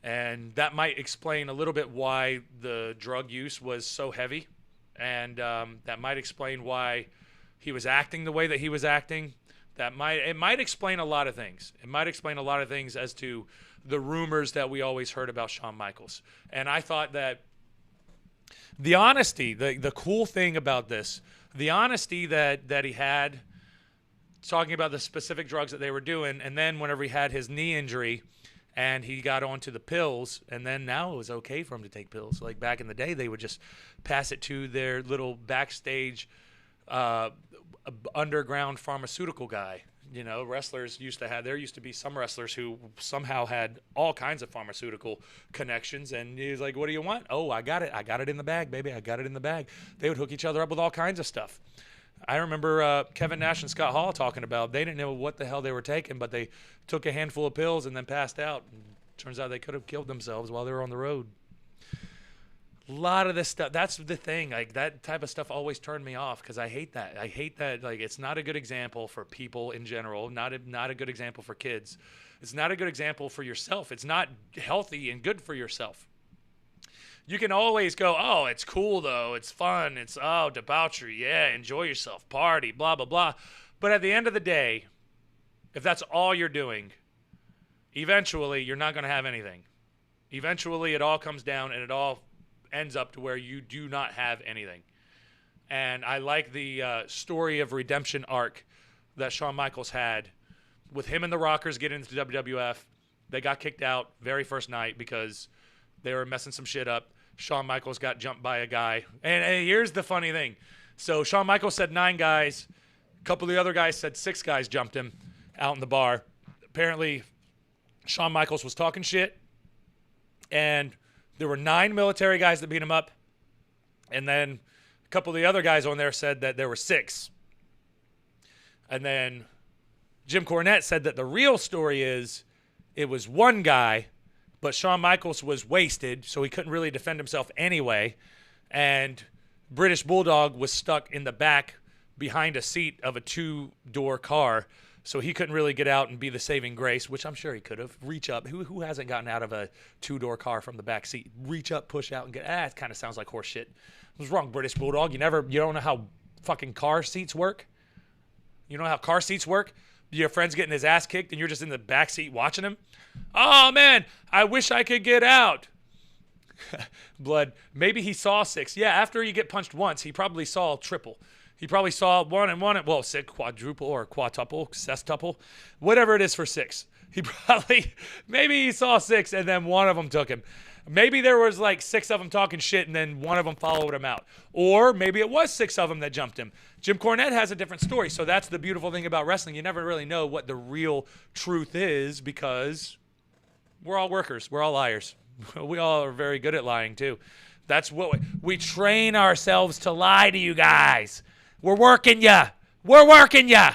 And that might explain a little bit why the drug use was so heavy, and that might explain why he was acting the way that he was acting. It might explain a lot of things. It might explain a lot of things as to the rumors that we always heard about Shawn Michaels. And I thought that the honesty, the cool thing about this, the honesty that he had talking about the specific drugs that they were doing, and then whenever he had his knee injury and he got onto the pills, and then now it was okay for him to take pills. Like back in the day, they would just pass it to their little backstage underground pharmaceutical guy. You know, wrestlers there used to be some wrestlers who somehow had all kinds of pharmaceutical connections, and he was like, what do you want? Oh, I got it in the bag, baby. I got it in the bag. They would hook each other up with all kinds of stuff. I remember Kevin Nash and Scott Hall talking about they didn't know what the hell they were taking, but they took a handful of pills and then passed out. And turns out they could have killed themselves while they were on the road. A lot of this stuff, that's the thing. Like, that type of stuff always turned me off because I hate that. I hate that. Like, it's not a good example for people in general, not a good example for kids. It's not a good example for yourself. It's not healthy and good for yourself. You can always go, oh, it's cool, though. It's fun. It's, oh, debauchery. Yeah, enjoy yourself. Party, blah, blah, blah. But at the end of the day, if that's all you're doing, eventually you're not going to have anything. Eventually it all comes down and it all ends up to where you do not have anything. And I like the story of redemption arc that Shawn Michaels had with him and the Rockers getting into WWF. They got kicked out very first night because they were messing some shit up. Shawn Michaels got jumped by a guy. And here's the funny thing. So Shawn Michaels said 9 guys. A couple of the other guys said 6 guys jumped him out in the bar. Apparently, Shawn Michaels was talking shit. And there were 9 military guys that beat him up. And then a couple of the other guys on there said that there were 6. And then Jim Cornette said that the real story is it was 1 guy, but Shawn Michaels was wasted, so he couldn't really defend himself anyway. And British Bulldog was stuck in the back behind a seat of a 2-door car, so he couldn't really get out and be the saving grace, which I'm sure he could have. Reach up. Who hasn't gotten out of a 2-door car from the back seat? Reach up, push out, and get. It kind of sounds like horse shit. What's wrong, British Bulldog? You don't know how fucking car seats work? You know how car seats work? Your friend's getting his ass kicked, and you're just in the back seat watching him? Oh, man, I wish I could get out. Blood. Maybe he saw 6. Yeah, after you get punched once, he probably saw triple. He probably saw 1 and 1, well, 6, quadruple or quadtuple, sextuple, whatever it is for 6. Maybe he saw 6 and then one of them took him. Maybe there was like 6 of them talking shit and then one of them followed him out. Or maybe it was 6 of them that jumped him. Jim Cornette has a different story. So that's the beautiful thing about wrestling. You never really know what the real truth is because we're all workers. We're all liars. We all are very good at lying too. That's what we train ourselves to lie to you guys. We're working ya. We're working ya.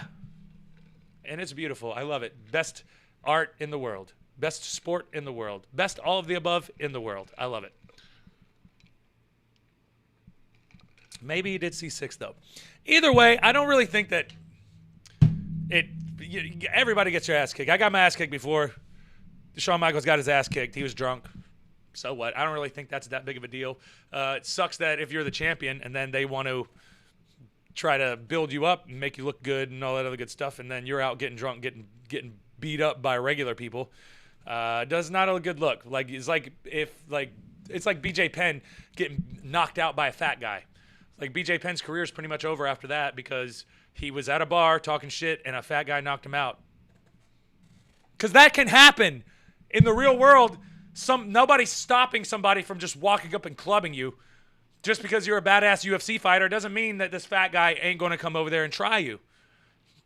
And it's beautiful. I love it. Best art in the world. Best sport in the world. Best all of the above in the world. I love it. Maybe he did see 6, though. Either way, I don't really think that everybody gets your ass kicked. I got my ass kicked before. Shawn Michaels got his ass kicked. He was drunk. so what? I don't really think that's that big of a deal. It sucks that if you're the champion and then they want to try to build you up and make you look good and all that other good stuff, and then you're out getting drunk, getting beat up by regular people. Does not a good look. Like it's like BJ Penn getting knocked out by a fat guy. Like BJ Penn's career is pretty much over after that because he was at a bar talking shit and a fat guy knocked him out. Because that can happen in the real world. Nobody's stopping somebody from just walking up and clubbing you. Just because you're a badass UFC fighter doesn't mean that this fat guy ain't going to come over there and try you.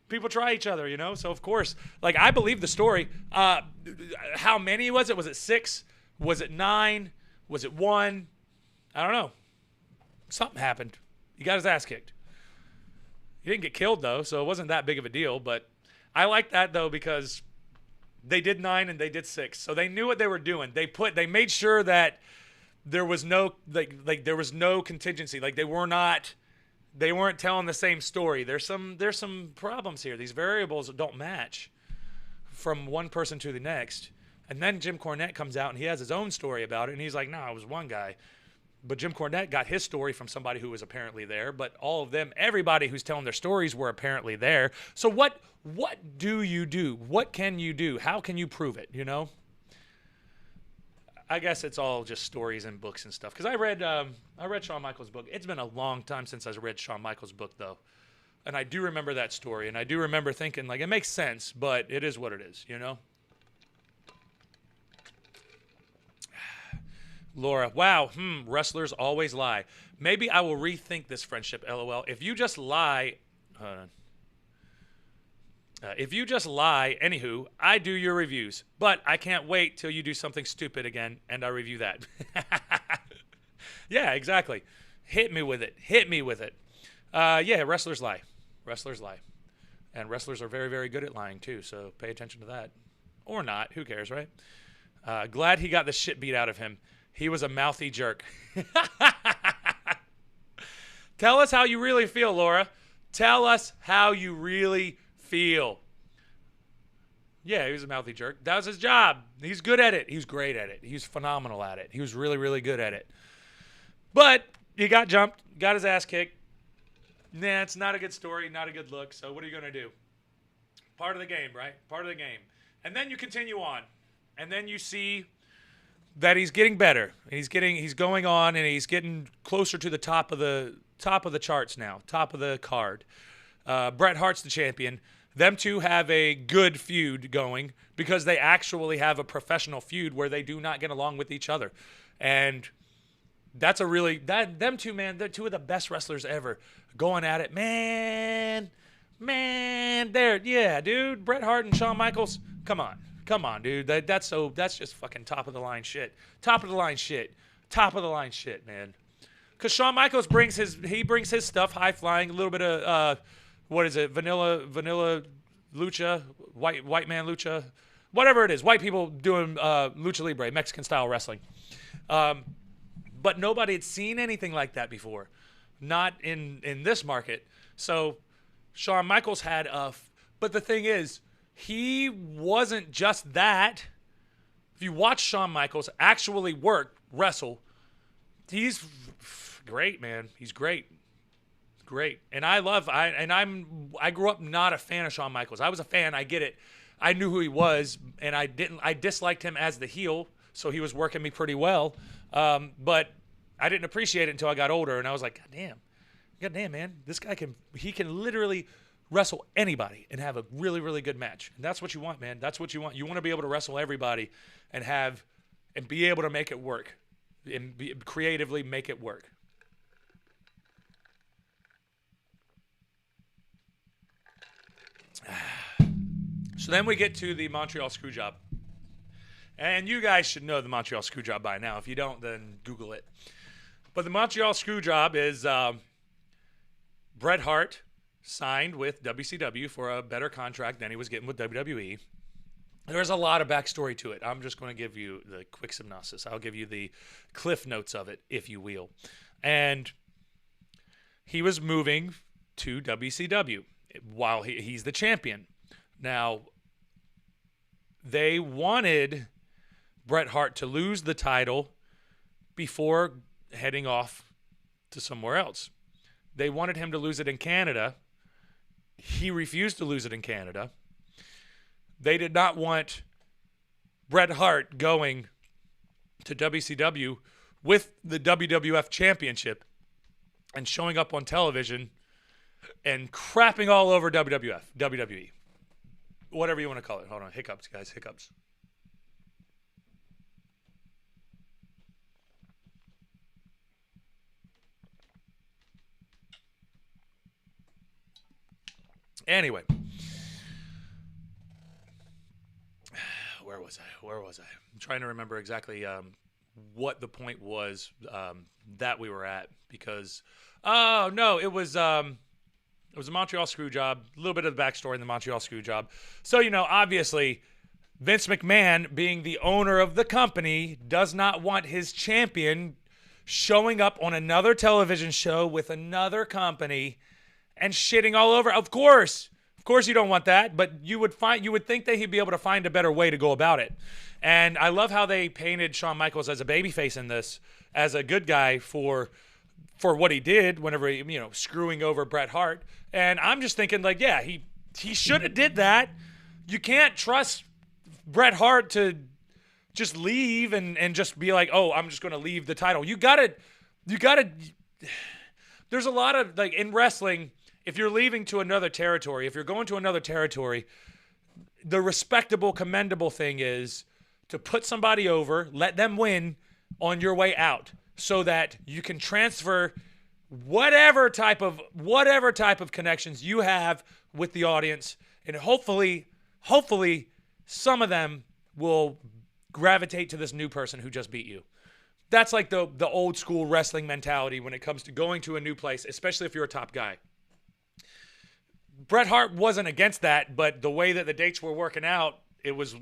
People try each other, you know? So, of course, like, I believe the story. How many was it? Was it 6? Was it 9? Was it 1? I don't know. Something happened. He got his ass kicked. He didn't get killed, though, so it wasn't that big of a deal. But I like that, though, because they did 9 and they did 6. So they knew what they were doing. They made sure that there was no there was no contingency. Like they weren't telling the same story. There's some problems here. These variables don't match from one person to the next. And then Jim Cornette comes out and he has his own story about it, and he's like, "No, it was one guy." But Jim Cornette got his story from somebody who was apparently there. But all of them, everybody who's telling their stories were apparently there. So what do you do? What can you do? How can you prove it? You know. I guess it's all just stories and books and stuff. Because I read Shawn Michaels' book. It's been a long time since I read Shawn Michaels' book, though. And I do remember that story. And I do remember thinking, like, it makes sense, but it is what it is, you know? Laura, wow, wrestlers always lie. Maybe I will rethink this friendship, LOL. If you just lie... if you just lie, anywho, I do your reviews. But I can't wait till you do something stupid again, and I review that. Yeah, exactly. Hit me with it. Yeah, wrestlers lie. And wrestlers are very, very good at lying, too, so pay attention to that. Or not. Who cares, right? Glad he got the shit beat out of him. He was a mouthy jerk. Tell us how you really feel, Laura. Tell us how you really feel. Yeah, he was a mouthy jerk. That was his job. He's good at it. He was great at it. He was phenomenal at it. He was really, really good at it. But he got jumped, got his ass kicked. Nah, it's not a good story, not a good look. So what are you going to do? Part of the game, right? Part of the game. And then you continue on. And then you see that he's getting better. He's going on, and he's getting closer to the top of the charts now, top of the card. Bret Hart's the champion. Them two have a good feud going because they actually have a professional feud where they do not get along with each other. And that's them two, man, they're two of the best wrestlers ever going at it. Man, yeah, dude. Bret Hart and Shawn Michaels, come on, dude. That's just fucking top of the line shit, man. Because Shawn Michaels brings his stuff, high flying, a little bit of what is it, vanilla lucha, white man lucha, whatever it is, white people doing lucha libre, Mexican style wrestling. But nobody had seen anything like that before, not in this market. So Shawn Michaels had but the thing is, he wasn't just that. If you watch Shawn Michaels actually wrestle, he's great, man. He's great. And I grew up not a fan of Shawn Michaels. I was a fan, I get it. I knew who he was, and I disliked him as the heel, so he was working me pretty well. But I didn't appreciate it until I got older, and I was like, God damn, man, this guy can literally wrestle anybody and have a really, really good match. And that's what you want, man. That's what you want. You want to be able to wrestle everybody and be able to make it work and creatively make it work. So then we get to the Montreal Screwjob. And you guys should know the Montreal Screwjob by now. If you don't, then Google it. But the Montreal Screwjob is Bret Hart signed with WCW for a better contract than he was getting with WWE. There's a lot of backstory to it. I'm just going to give you the quick synopsis. I'll give you the cliff notes of it, if you will. And he was moving to WCW while he's the champion. Now, they wanted Bret Hart to lose the title before heading off to somewhere else. They wanted him to lose it in Canada. He refused to lose it in Canada. They did not want Bret Hart going to WCW with the WWF Championship and showing up on television and crapping all over WWE. Whatever you want to call it. Hold on. Hiccups, guys. Hiccups. Anyway. Where was I? I'm trying to remember exactly what the point was that we were at because, oh, no, it was a Montreal screw job, a little bit of the backstory in the Montreal screw job. So, obviously, Vince McMahon, being the owner of the company, does not want his champion showing up on another television show with another company and shitting all over. Of course you don't want that, but you would think that he'd be able to find a better way to go about it. And I love how they painted Shawn Michaels as a babyface in this, as a good guy for what he did whenever he, screwing over Bret Hart. And I'm just thinking, like, yeah, he should have did that. You can't trust Bret Hart to just leave and just be like, oh, I'm just going to leave the title. You gotta, there's a lot of, like, in wrestling, if you're leaving to another territory, if you're going to another territory, the respectable, commendable thing is to put somebody over, let them win on your way out so that you can transfer whatever type of connections you have with the audience, and hopefully some of them will gravitate to this new person who just beat you. That's like the old school wrestling mentality when it comes to going to a new place, especially if you're a top guy. Bret Hart wasn't against that, but the way that the dates were working out, it was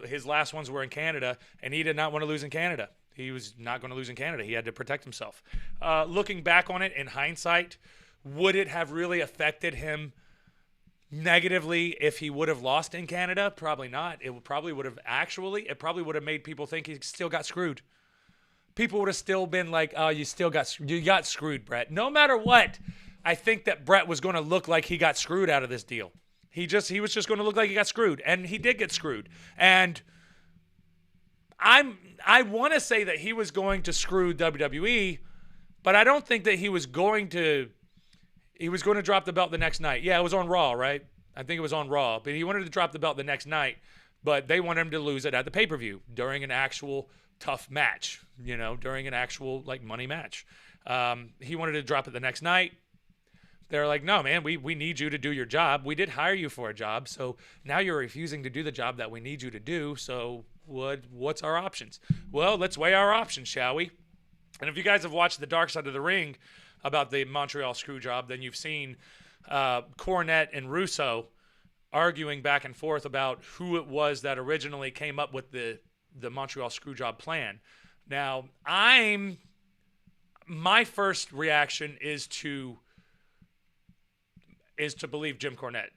his last ones were in Canada, and he did not want to lose in Canada. He was not going to lose in Canada. He had to protect himself. Looking back on it in hindsight, would it have really affected him negatively if he would have lost in Canada? Probably not. It probably would have made people think he still got screwed. People would have still been like, oh, you got screwed, Bret. No matter what, I think that Bret was going to look like he got screwed out of this deal. He was just going to look like he got screwed, and he did get screwed. And I want to say that he was going to screw WWE, but I don't think that he was going to drop the belt the next night. Yeah, it was on Raw, right? I think it was on Raw, but he wanted to drop the belt the next night, but they wanted him to lose it at the pay-per-view during an actual tough match, during an actual like money match. He wanted to drop it the next night. They're like, no, man, we need you to do your job. We did hire you for a job, so now you're refusing to do the job that we need you to do, so what's our options? Well, let's weigh our options, shall we? And if you guys have watched The Dark Side of the Ring about the Montreal screw job, then you've seen Cornette and Russo arguing back and forth about who it was that originally came up with the Montreal screw job plan. Now, my first reaction is to believe Jim Cornette.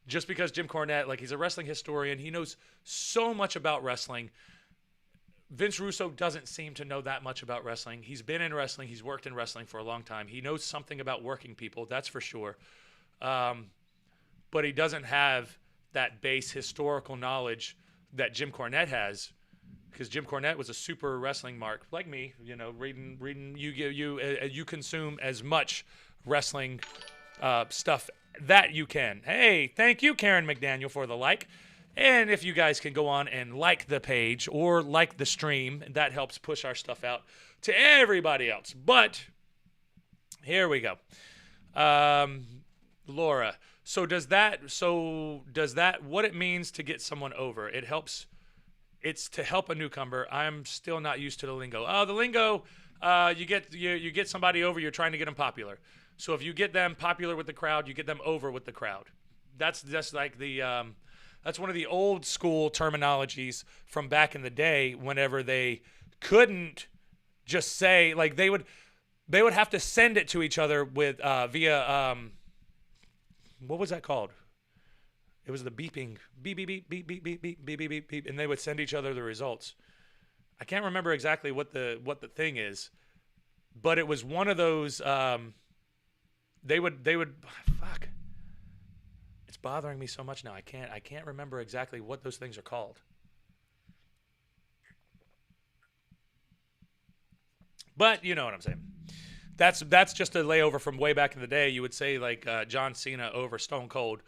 Just because Jim Cornette, like, he's a wrestling historian, he knows so much about wrestling. Vince Russo doesn't seem to know that much about wrestling. He's been in wrestling. He's worked in wrestling for a long time. He knows something about working people, that's for sure. But he doesn't have that base historical knowledge that Jim Cornette has, because Jim Cornette was a super wrestling mark, like me. Reading you consume as much wrestling stuff that you can. Hey, thank you, Karen McDaniel, for the like. And if you guys can go on and like the page or like the stream, that helps push our stuff out to everybody else. But here we go. Laura. So does that what it means to get someone over? It's to help a newcomer. I'm still not used to the lingo. Oh, the lingo, you get somebody over, you're trying to get them popular. So if you get them popular with the crowd, you get them over with the crowd. That's like that's one of the old school terminologies from back in the day. Whenever they couldn't just say, like, they would have to send it to each other with via what was that called? It was the beeping, beep beep beep beep beep beep beep beep beep beep beep, and they would send each other the results. I can't remember exactly what the thing is, but it was one of those. They would fuck. It's bothering me so much now. I can't remember exactly what those things are called. But you know what I'm saying. That's just a layover from way back in the day. You would say like John Cena over Stone Cold,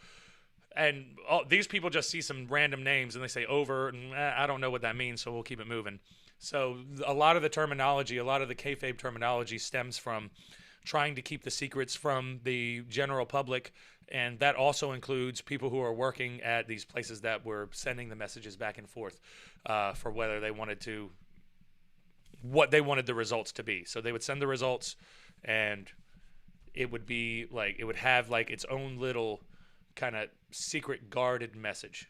and these people just see some random names and they say over, and I don't know what that means, so we'll keep it moving. So a lot of the terminology, a lot of the kayfabe terminology stems from trying to keep the secrets from the general public, and that also includes people who are working at these places that were sending the messages back and forth for whether they wanted to, what they wanted the results to be. So they would send the results, and it would be like, it would have like its own little kind of secret guarded message,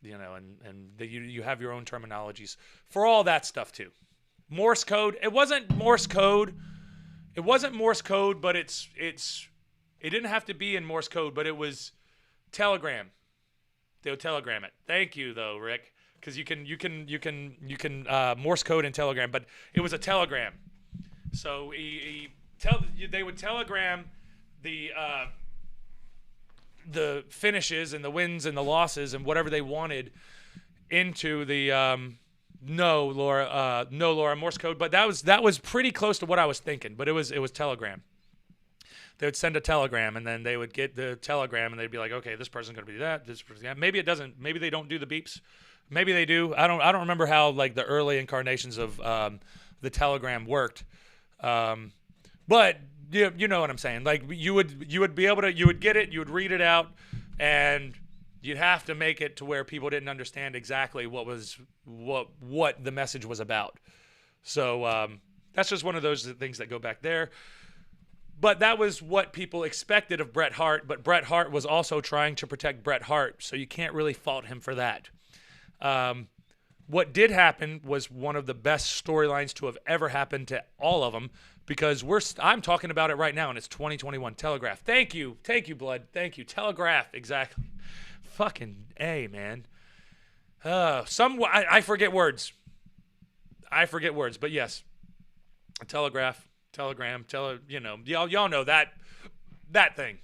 you know, and you have your own terminologies for all that stuff too. Morse code. It wasn't Morse code. It wasn't Morse code, but it didn't have to be in Morse code, but it was telegram. They would telegram it. Thank you though, Rick, because you can Morse code and telegram, but it was a telegram. So they would telegram the finishes and the wins and the losses and whatever they wanted into the no Laura Morse code, but that was pretty close to what I was thinking, but it was telegram. They would send a telegram, and then they would get the telegram, and they'd be like, okay, this person's going to do that, this person, that. Maybe it doesn't, maybe they don't do the beeps, maybe they do. I don't remember how like the early incarnations of the telegram worked, but you know what I'm saying. Like you would be able to, you would get it, you would read it out, and you'd have to make it to where people didn't understand exactly what the message was about. So that's just one of those things that go back there. But that was what people expected of Bret Hart, but Bret Hart was also trying to protect Bret Hart, so you can't really fault him for that. What did happen was one of the best storylines to have ever happened to all of them, because I'm talking about it right now, and it's 2021. Telegraph. Thank you, Blood. Thank you. Telegraph. Exactly. Fucking A, man. I forget words. But yes, telegraph, telegram, y'all know that thing.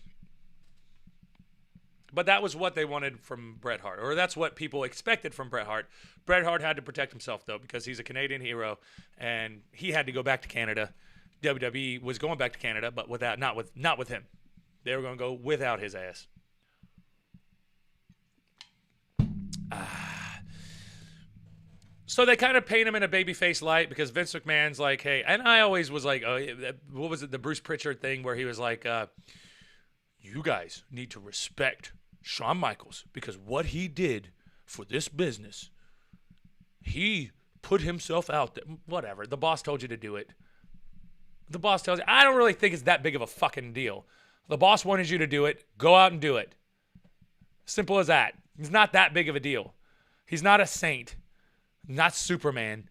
But that was what they wanted from Bret Hart, or that's what people expected from Bret Hart. Bret Hart had to protect himself though, because he's a Canadian hero, and he had to go back to Canada. WWE was going back to Canada, but not with him. They were going to go without his ass. So they kind of paint him in a babyface light because Vince McMahon's like, hey, and I always was like, what was it, the Bruce Pritchard thing where he was like, you guys need to respect Shawn Michaels because what he did for this business, he put himself out there. Whatever. The boss told you to do it. The boss tells you. I don't really think it's that big of a fucking deal. The boss wanted you to do it. Go out and do it. Simple as that. It's not that big of a deal. He's not a saint. Not Superman.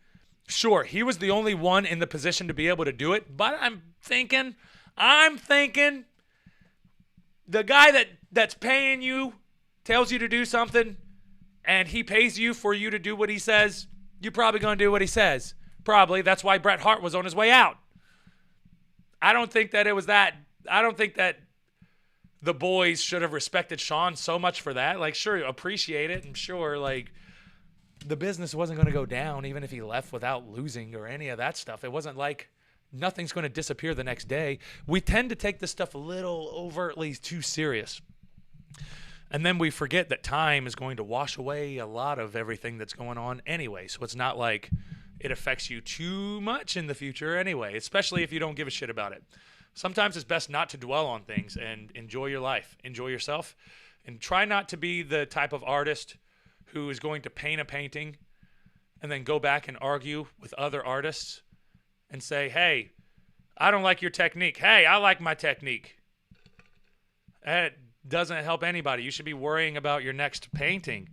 Sure, he was the only one in the position to be able to do it, but I'm thinking, the guy that's paying you tells you to do something, and he pays you for you to do what he says, you're probably going to do what he says. Probably. That's why Bret Hart was on his way out. I don't think that the boys should have respected Shawn so much for that. Like, sure, appreciate it, and sure, like, the business wasn't going to go down even if he left without losing or any of that stuff. It wasn't like nothing's going to disappear the next day. We tend to take this stuff a little overtly too serious. And then we forget that time is going to wash away a lot of everything that's going on anyway. So it's not like it affects you too much in the future anyway, especially if you don't give a shit about it. Sometimes it's best not to dwell on things and enjoy your life, enjoy yourself, and try not to be the type of artist who is going to paint a painting and then go back and argue with other artists and say, hey, I don't like your technique. Hey, I like my technique. It doesn't help anybody. You should be worrying about your next painting.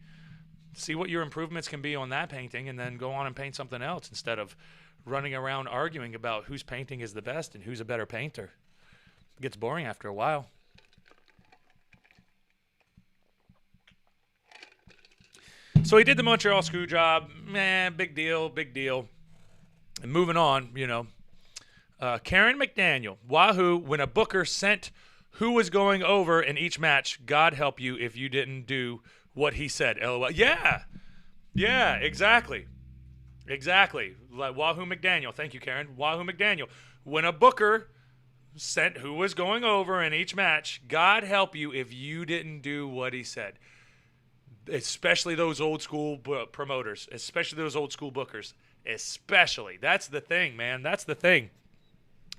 See what your improvements can be on that painting and then go on and paint something else instead of running around arguing about whose painting is the best and who's a better painter. It gets boring after a while. So he did the Montreal screw job. Big deal. And moving on, Karen McDaniel, Wahoo, when a booker sent who was going over in each match, God help you if you didn't do what he said. LOL. Yeah, exactly. Like Wahoo McDaniel. Thank you, Karen. Wahoo McDaniel. When a booker sent who was going over in each match, God help you if you didn't do what he said. Especially those old school promoters, especially those old school bookers, especially. That's the thing, man. That's the thing.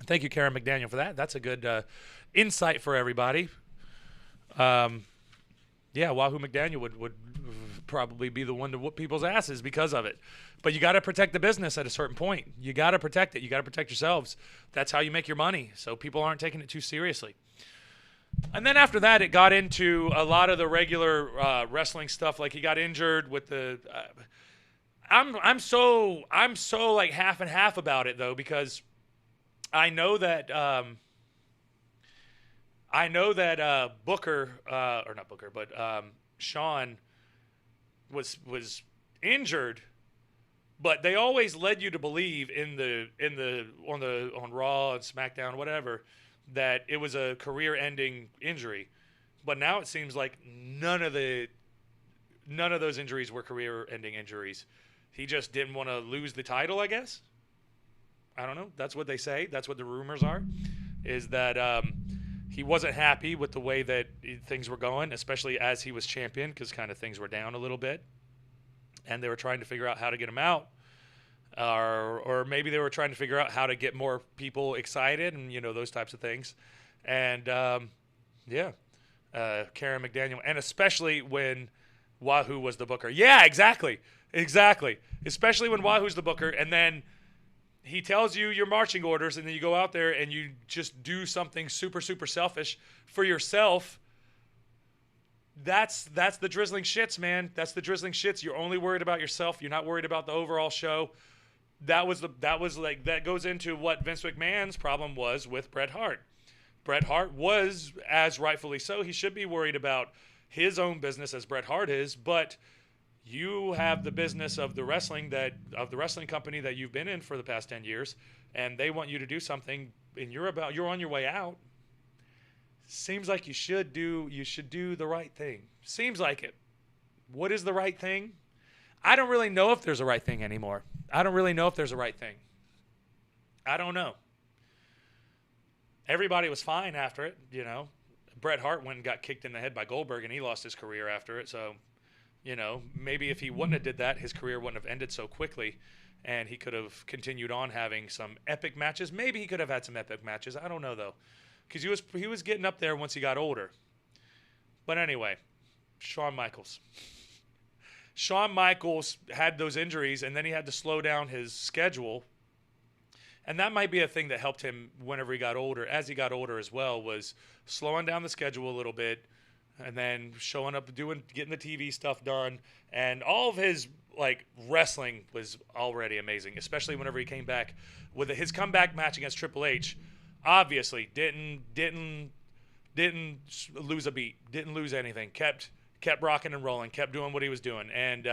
Thank you, Karen McDaniel, for that. That's a good insight for everybody. Wahoo McDaniel would probably be the one to whoop people's asses because of it. But you got to protect the business at a certain point. You got to protect it. You got to protect yourselves. That's how you make your money, so people aren't taking it too seriously. And then after that, it got into a lot of the regular wrestling stuff. Like he got injured with the. I'm so like half and half about it though, because I know that Shawn was injured, but they always led you to believe on Raw and SmackDown, whatever, that it was a career-ending injury. But now it seems like none of those injuries were career-ending injuries. He just didn't want to lose the title, I guess. I don't know. That's what they say. That's what the rumors are, is that he wasn't happy with the way that things were going, especially as he was champion, because kind of things were down a little bit. And they were trying to figure out how to get him out. Or maybe they were trying to figure out how to get more people excited and, those types of things. And, Karen McDaniel. And especially when Wahoo was the booker. Yeah, exactly. Especially when Wahoo's the booker, and then he tells you your marching orders, and then you go out there and you just do something super, super selfish for yourself. That's the drizzling shits, man. That's the drizzling shits. You're only worried about yourself. You're not worried about the overall show. That goes into what Vince McMahon's problem was with Bret Hart. Bret Hart was, as rightfully so, he should be worried about his own business as Bret Hart is, but you have the business of the wrestling company that you've been in for the past 10 years, and they want you to do something, and you're on your way out. Seems like you should do the right thing. Seems like it. What is the right thing? I don't really know if there's a right thing anymore. I don't know. Everybody was fine after it, Bret Hart went and got kicked in the head by Goldberg, and he lost his career after it. So, maybe if he wouldn't have did that, his career wouldn't have ended so quickly, and he could have continued on having some epic matches. Maybe he could have had some epic matches. I don't know, though, because he was getting up there once he got older. But anyway, Shawn Michaels. Shawn Michaels had those injuries, and then he had to slow down his schedule. And that might be a thing that helped him whenever he got older. As he got older as well, was slowing down the schedule a little bit, and then showing up, getting the TV stuff done. And all of his wrestling was already amazing, especially whenever he came back with his comeback match against Triple H. Obviously, didn't lose a beat, didn't lose anything. Kept rocking and rolling, kept doing what he was doing, and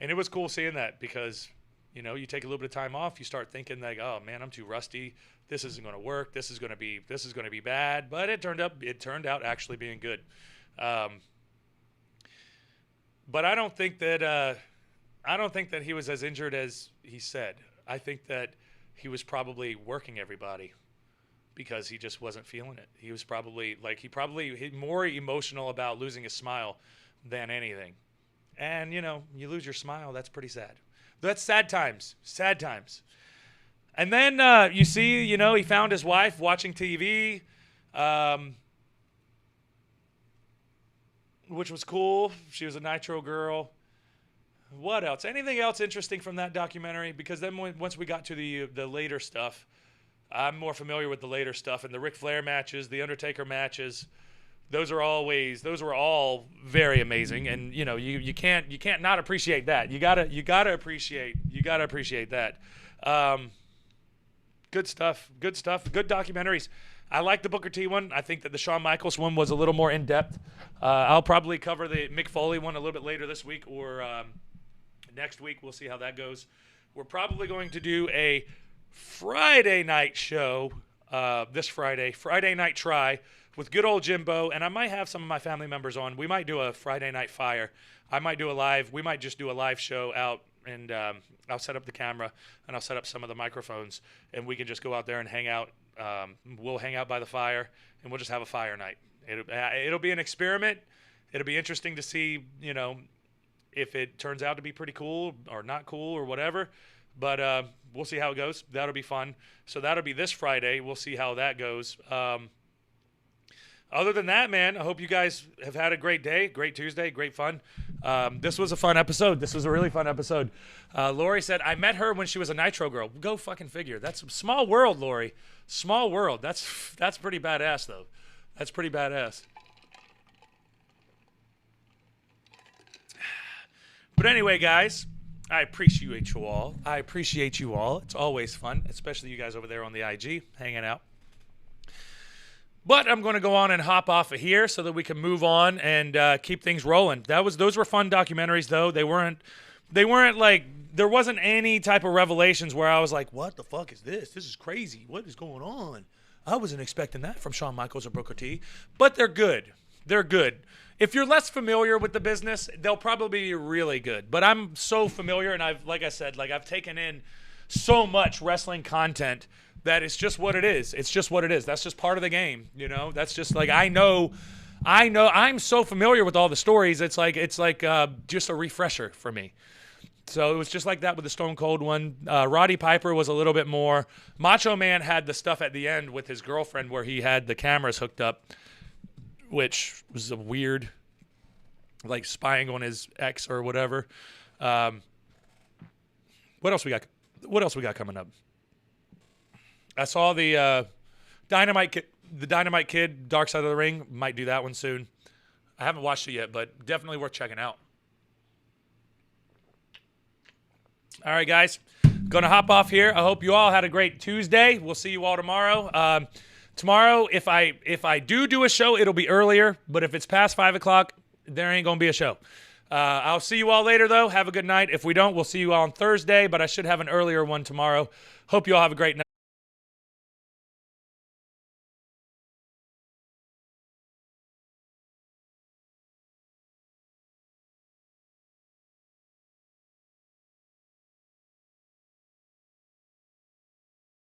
it was cool seeing that, because you take a little bit of time off, you start thinking like, oh man, I'm too rusty. This isn't going to work. This is going to be bad. But it turned out actually being good. But I don't think that he was as injured as he said. I think that he was probably working everybody because he just wasn't feeling it. He was probably more emotional about losing his smile than anything. And you lose your smile, that's pretty sad. That's sad times. And then you see, he found his wife watching TV, which was cool. She was a Nitro girl. What else? Anything else interesting from that documentary? Because then once we got to the later stuff, I'm more familiar with the later stuff, and the Ric Flair matches, the Undertaker matches. Those were all very amazing, and you can't not appreciate that. You gotta appreciate that. Good stuff. Good documentaries. I like the Booker T one. I think that the Shawn Michaels one was a little more in depth. I'll probably cover the Mick Foley one a little bit later this week or next week. We'll see how that goes. We're probably going to do a Friday night show this Friday night try with good old Jimbo, and I might have some of my family members on. We might do a Friday night fire. I might do a live. We might just do a live show out, and I'll set up the camera and I'll set up some of the microphones, and we can just go out there and hang out. We'll hang out by the fire, and we'll just have a fire night. It'll be an experiment. It'll be interesting to see, if it turns out to be pretty cool or not cool or whatever. But we'll see how it goes. That'll be fun. So that'll be this Friday. We'll see how that goes. Other than that, man, I hope you guys have had a great day, great Tuesday, great fun. This was a fun episode. This was a really fun episode. Lori said, I met her when she was a Nitro girl. Go fucking figure. That's a small world, Lori. Small world. That's pretty badass, though. That's pretty badass. But anyway, guys, I appreciate you all. It's always fun, especially you guys over there on the IG hanging out. But I'm going to go on and hop off of here so that we can move on and keep things rolling. Those were fun documentaries, though. They weren't like, there wasn't any type of revelations where I was like, what the fuck is this? This is crazy. What is going on? I wasn't expecting that from Shawn Michaels or Booker T. But they're good. They're good. If you're less familiar with the business, they'll probably be really good. But I'm so familiar, and I've taken in so much wrestling content that it's just what it is. It's just what it is. That's just part of the game, That's just like I know. I'm so familiar with all the stories. It's like just a refresher for me. So it was just like that with the Stone Cold one. Roddy Piper was a little bit more. Macho Man had the stuff at the end with his girlfriend where he had the cameras hooked up, which was a weird, like spying on his ex or whatever. What else we got? What else we got coming up? I saw the Dynamite Kid, Dark Side of the Ring. Might do that one soon. I haven't watched it yet, but definitely worth checking out. All right, guys. Gonna hop off here. I hope you all had a great Tuesday. We'll see you all tomorrow. Tomorrow, if I do a show, it'll be earlier. But if it's past 5 o'clock, there ain't gonna be a show. I'll see you all later, though. Have a good night. If we don't, we'll see you all on Thursday. But I should have an earlier one tomorrow. Hope you all have a great night.